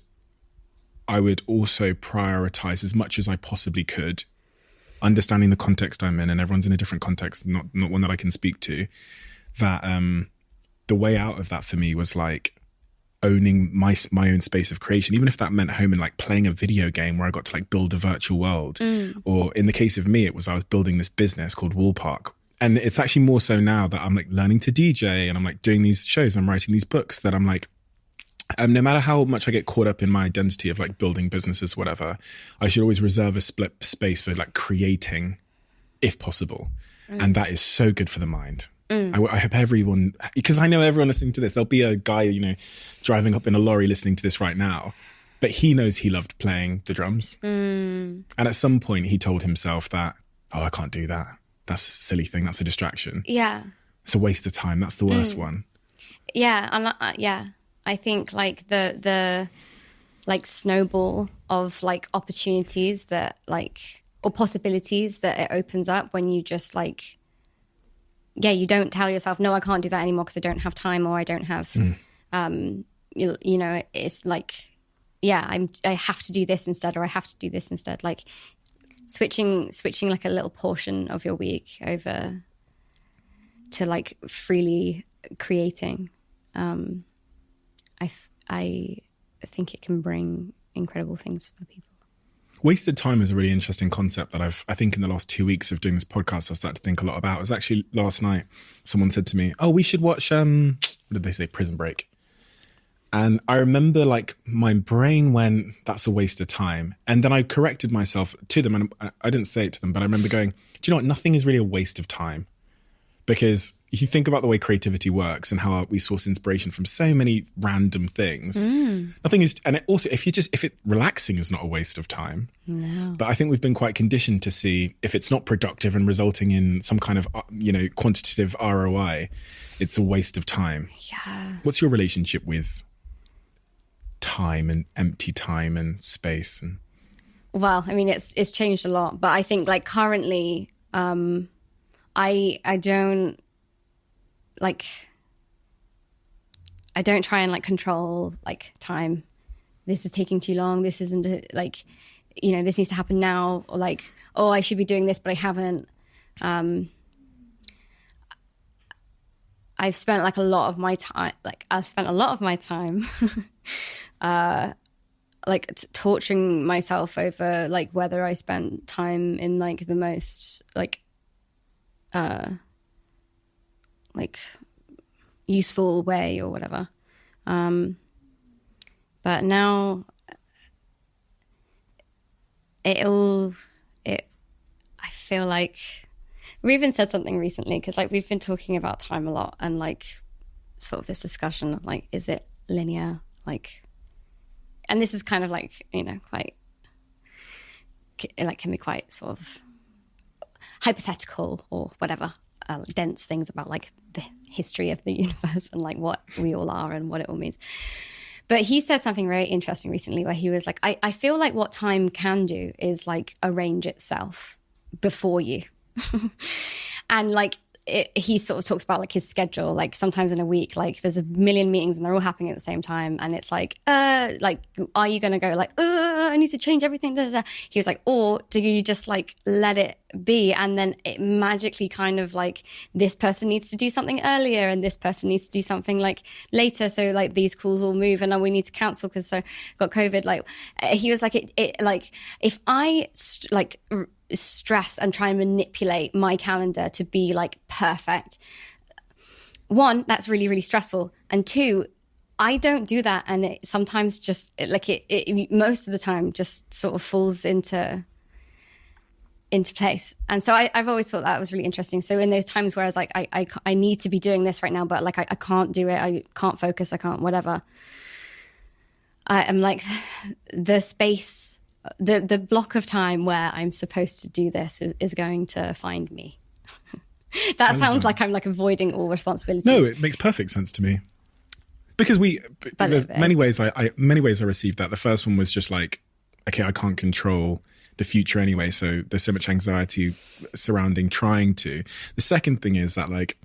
also prioritize as much as I possibly could, understanding the context I'm in, and everyone's in a different context, not one that I can speak to, that the way out of that for me was like owning my own space of creation, even if that meant home and like playing a video game where I got to like build a virtual world. Or in the case of me, it was I was building this business called Wall Park. And it's actually more so now that I'm like learning to DJ and I'm like doing these shows, I'm writing these books, that I'm like, no matter how much I get caught up in my identity of like building businesses, whatever, I should always reserve a split space for like creating, if possible. And that is so good for the mind. I hope everyone, because I know everyone listening to this, there'll be a guy, you know, driving up in a lorry listening to this right now, but he knows he loved playing the drums. And at some point he told himself that, oh, I can't do that. That's a silly thing. That's a distraction. Yeah. It's a waste of time. That's the worst one. Yeah. And yeah. I think like the like snowball of like opportunities that like, or possibilities that it opens up when you just like, yeah, you don't tell yourself, no, I can't do that anymore because I don't have time, or I don't have, you know, it's like, yeah, I have to do this instead, or I have to do this instead. Like switching like a little portion of your week over to like freely creating. I think it can bring incredible things for people. Wasted time is a really interesting concept that I think in the last 2 weeks of doing this podcast, I've started to think a lot about. It was actually last night, someone said to me, oh, we should watch, what did they say? Prison Break. And I remember like my brain went, that's a waste of time. And then I corrected myself to them, and I didn't say it to them, but I remember going, do you know what? Nothing is really a waste of time. Because if you think about the way creativity works and how we source inspiration from so many random things, nothing is, and it also, if it relaxing is not a waste of time. No. But I think we've been quite conditioned to see if it's not productive and resulting in some kind of, you know, quantitative ROI, it's a waste of time. Yeah. What's your relationship with time and empty time and space? And well, I mean, it's changed a lot, but I think like currently, I don't try and like control like time. This is taking too long. This isn't like, you know, this needs to happen now, or like, oh, I should be doing this, but I haven't. I've spent like a lot of my time, like torturing myself over like whether I spent time in like the most like useful way or whatever. But now I feel like we even said something recently, because like we've been talking about time a lot, and like sort of this discussion of like, is it linear? Like, and this is kind of like, you know, quite like can be quite sort of hypothetical or whatever, dense things about like the history of the universe and like what we all are and what it all means. But he said something very interesting recently where he was like, I feel like what time can do is like arrange itself before you. And like he sort of talks about like his schedule, like sometimes in a week, like there's a million meetings and they're all happening at the same time. And it's like, are you going to go like, I need to change everything. Da, da, da. He was like, or do you just like let it be? And then it magically kind of like, this person needs to do something earlier and this person needs to do something like later. So like these calls will move and then we need to cancel because so got COVID. Like he was like, it like if I stress and try and manipulate my calendar to be like perfect, one, that's really, really stressful. And two, I don't do that. And it sometimes just it most of the time just sort of falls into place. And so I've always thought that was really interesting. So in those times where I was like, I need to be doing this right now, but like, I can't do it. I can't focus. I can't, whatever. I'm like the space, the block of time where I'm supposed to do this is going to find me. That sounds like I'm like avoiding all responsibilities. No, it makes perfect sense to me. Because there's many ways I received that. The first one was just like, okay, I can't control the future anyway, so there's so much anxiety surrounding trying to. The second thing is that like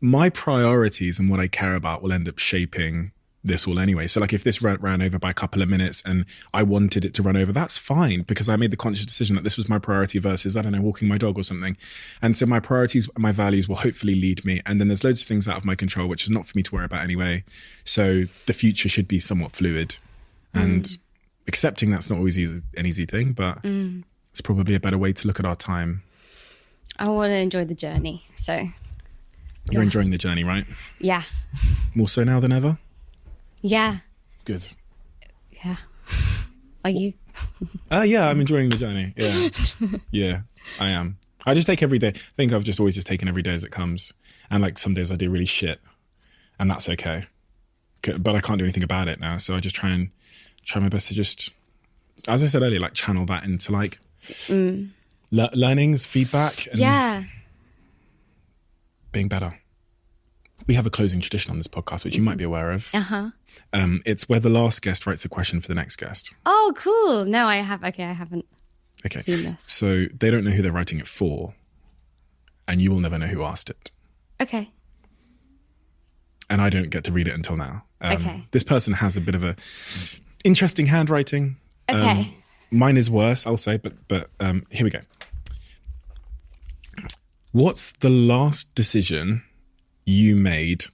my priorities and what I care about will end up shaping this all anyway. So like if this ran over by a couple of minutes and I wanted it to run over, that's fine because I made the conscious decision that this was my priority versus, I don't know, walking my dog or something. And so my priorities, my values will hopefully lead me. And then there's loads of things out of my control, which is not for me to worry about anyway. So the future should be somewhat fluid. And accepting that's not always an easy thing, but it's probably a better way to look at our time. I want to enjoy the journey. So you're enjoying the journey, right? Yeah. More so now than ever? Yeah. Good. Yeah. Are you? Yeah, I'm enjoying the journey. Yeah. Yeah, I am. I just take every day. I think I've just always just taken every day as it comes. And like some days I do really shit and that's okay. But I can't do anything about it now. So I just try my best to just, as I said earlier, like channel that into like learnings, feedback. And being better. We have a closing tradition on this podcast, which you might be aware of. It's where the last guest writes a question for the next guest. Oh, cool. No, I haven't seen this. So they don't know who they're writing it for, and you will never know who asked it. Okay. And I don't get to read it until now. Okay. This person has a bit of a interesting handwriting. Okay. Mine is worse, I'll say, but here we go. What's the last decision you made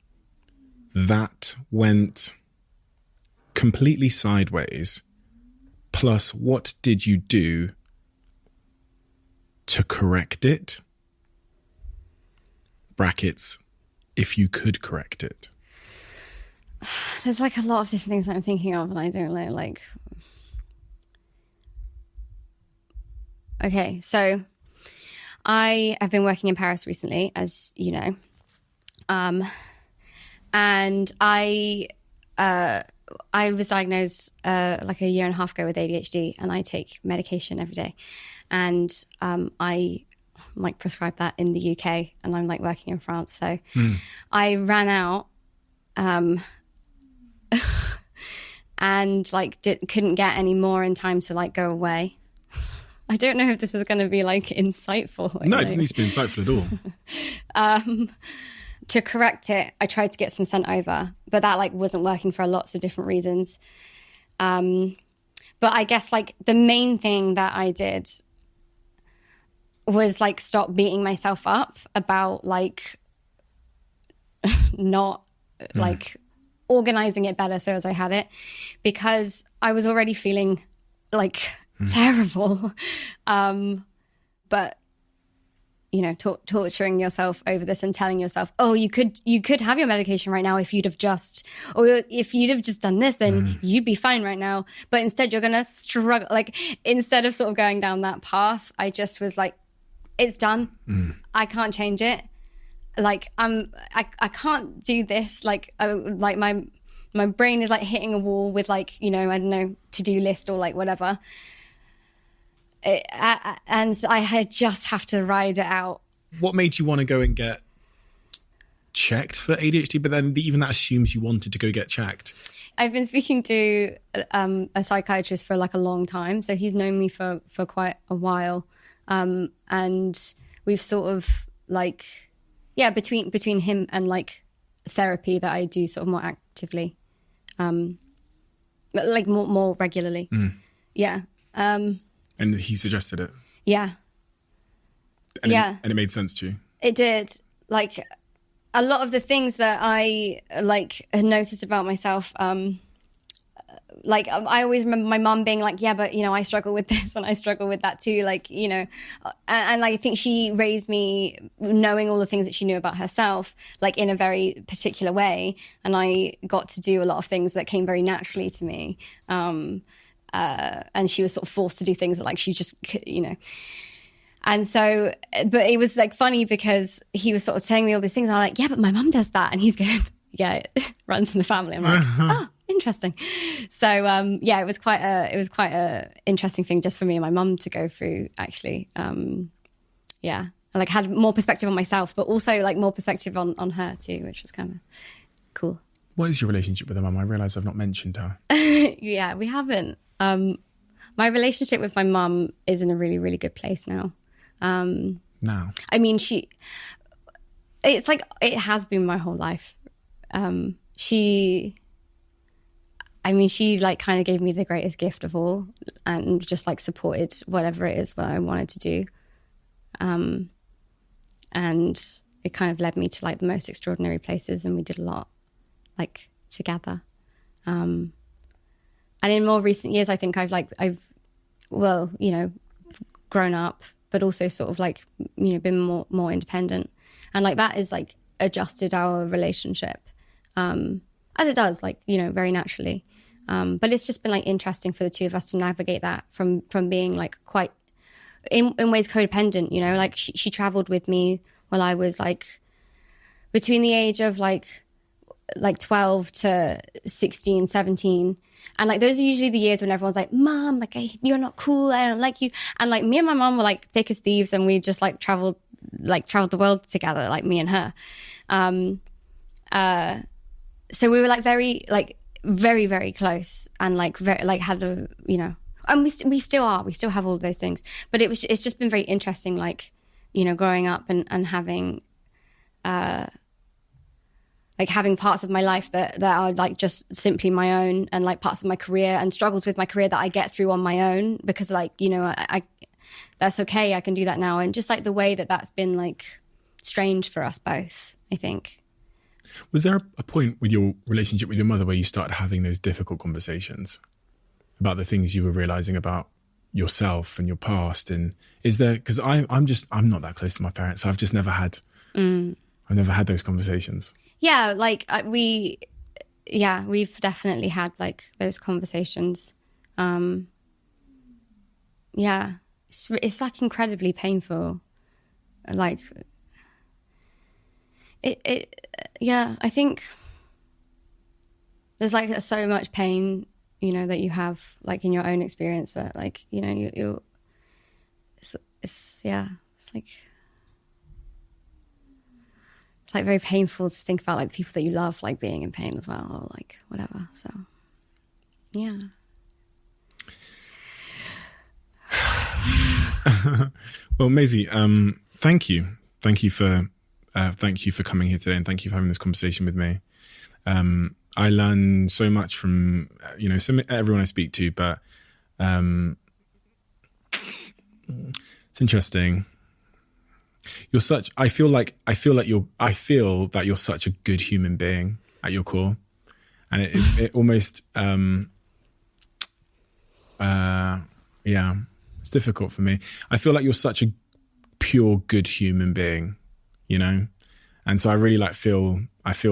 that went completely sideways, plus what did you do to correct it? Brackets, if you could correct it. There's like a lot of different things that I'm thinking of and I don't know, like... Okay, so I have been working in Paris recently, as you know. And I was diagnosed like a year and a half ago with ADHD, and I take medication every day. And I like prescribed that in the UK, and I'm like working in France. So I ran out and like couldn't get any more in time to like go away. I don't know if this is going to be like insightful. No, it doesn't need to be insightful at all. To correct it, I tried to get some sent over, but that like wasn't working for lots of different reasons. But I guess like the main thing that I did was like stop beating myself up about like not like organizing it better so as I had it, because I was already feeling like terrible. But you know, torturing yourself over this and telling yourself, oh, you could have your medication right now if you'd have just done this, then you'd be fine right now. But instead you're going to struggle. Like, instead of sort of going down that path, I just was like, it's done. I can't change it. Like, I can't do this. Like, my brain is like hitting a wall with like, you know, I don't know, to-do list or like whatever. And I had just have to ride it out. What made you want to go and get checked for ADHD? But then even that assumes you wanted to go get checked. I've been speaking to a psychiatrist for like a long time. So he's known me for quite a while. And we've sort of like, yeah, between him and like therapy that I do sort of more actively, like more regularly. Yeah. And he suggested it. Yeah. And yeah. And it made sense to you. It did. Like a lot of the things that I like had noticed about myself, like I always remember my mum being like, yeah, but you know, I struggle with this and I struggle with that too. Like, you know, and I think she raised me knowing all the things that she knew about herself, like in a very particular way. And I got to do a lot of things that came very naturally to me. And she was sort of forced to do things that like she just, you know. And so, but it was like funny because he was sort of telling me all these things. And I'm like, yeah, but my mum does that. And he's going, yeah, it runs in the family. I'm like, oh, interesting. So, yeah, it was quite a interesting thing just for me and my mum to go through, actually. Yeah, I like had more perspective on myself, but also like more perspective on her too, which was kind of cool. What is your relationship with her mum? I realise I've not mentioned her. Yeah, we haven't. My relationship with my mum is in a really, really good place now. Now, I mean, it's like, it has been my whole life. She like kind of gave me the greatest gift of all and just like supported whatever it is that I wanted to do. And it kind of led me to like the most extraordinary places, and we did a lot like together. And in more recent years, I think I've well, you know, grown up, but also sort of like, you know, been more independent. And like that is like adjusted our relationship, as it does, like, you know, very naturally. But it's just been like interesting for the two of us to navigate that from being like quite in ways codependent, you know, like she traveled with me while I was like between the age of like 12 to 16, 17. And like those are usually the years when everyone's like, Mom, like you're not cool, I don't like you. And like me and my mom were like thick as thieves, and we just like traveled the world together, like me and her. So we were like very, very close, and like very like had a, you know, and we still are. We still have all of those things. But it's just been very interesting, like, you know, growing up and having like having parts of my life that are like just simply my own, and like parts of my career and struggles with my career that I get through on my own because, like, you know, I that's okay. I can do that now. And just like the way that's been like strange for us both, I think. Was there a point with your relationship with your mother where you started having those difficult conversations about the things you were realizing about yourself and your past? And is there, because I'm not that close to my parents, so I've just never had, I've never had those conversations. Yeah, like we've definitely had like those conversations. Yeah, it's like incredibly painful. Like yeah, I think there's like so much pain, you know, that you have like in your own experience, but like, you know, it's like very painful to think about like the people that you love like being in pain as well, or like whatever. So yeah. Well, Maisie, thank you for coming here today, and thank you for having this conversation with me. I learn so much from everyone I speak to, but it's interesting. I feel that you're such a good human being at your core, and it almost it's difficult for me. I feel like you're such a pure good human being, you know, and so I really feel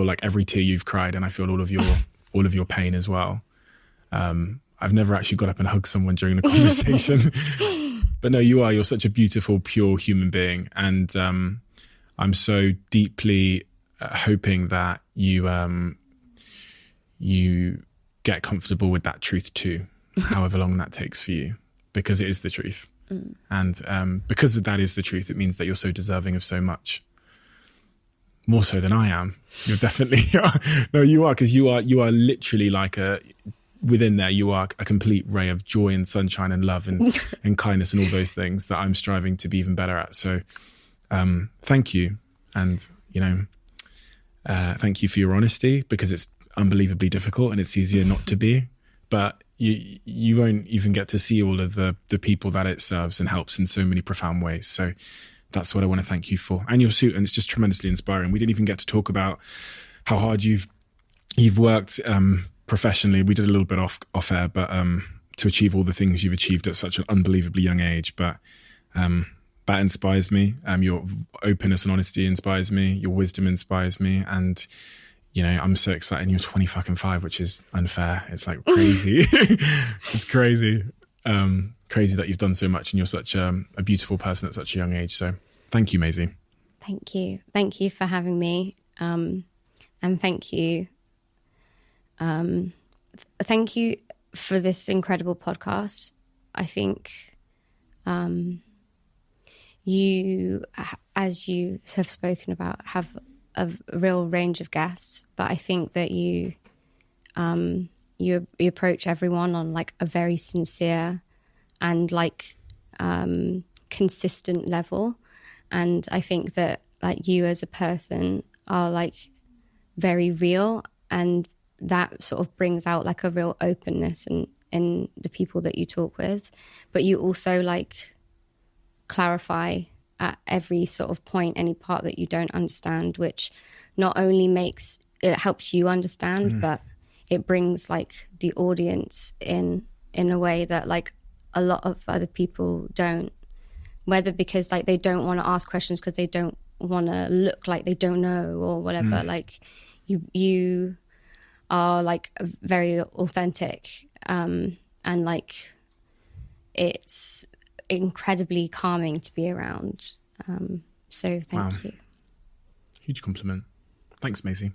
like every tear you've cried, and I feel all of your pain as well. I've never actually got up and hugged someone during a conversation. But no, you're such a beautiful, pure human being. And I'm so deeply hoping that you get comfortable with that truth too, however long that takes for you, because it is the truth. And because that is the truth, it means that you're so deserving of so much. More so than I am. You're definitely, no, you are, because you are literally like within there, you are a complete ray of joy and sunshine and love and kindness and all those things that I'm striving to be even better at. So thank you. And, thank you for your honesty, because it's unbelievably difficult and it's easier not to be. But you won't even get to see all of the people that it serves and helps in so many profound ways. So that's what I want to thank you for. And your suit, and it's just tremendously inspiring. We didn't even get to talk about how hard you've worked professionally. We did a little bit off air, but to achieve all the things you've achieved at such an unbelievably young age. But that inspires me. Your openness and honesty inspires me. Your wisdom inspires me. And, I'm so excited. You're 25, which is unfair. It's like crazy. It's crazy. Crazy that you've done so much and you're such a beautiful person at such a young age. So thank you, Maisie. Thank you. Thank you for having me. And thank you. Thank you for this incredible podcast. I think you, as you have spoken about, have a real range of guests, but I think that you approach everyone on like a very sincere and like consistent level. And I think that like you as a person are like very real, and that sort of brings out like a real openness in the people that you talk with. But you also like clarify at every sort of point any part that you don't understand, which not only makes it helps you understand, but it brings like the audience in a way that like a lot of other people don't, whether because like they don't want to ask questions because they don't want to look like they don't know or whatever. Like you are like very authentic, and like it's incredibly calming to be around. So thank you. Huge compliment. Thanks, Maisie.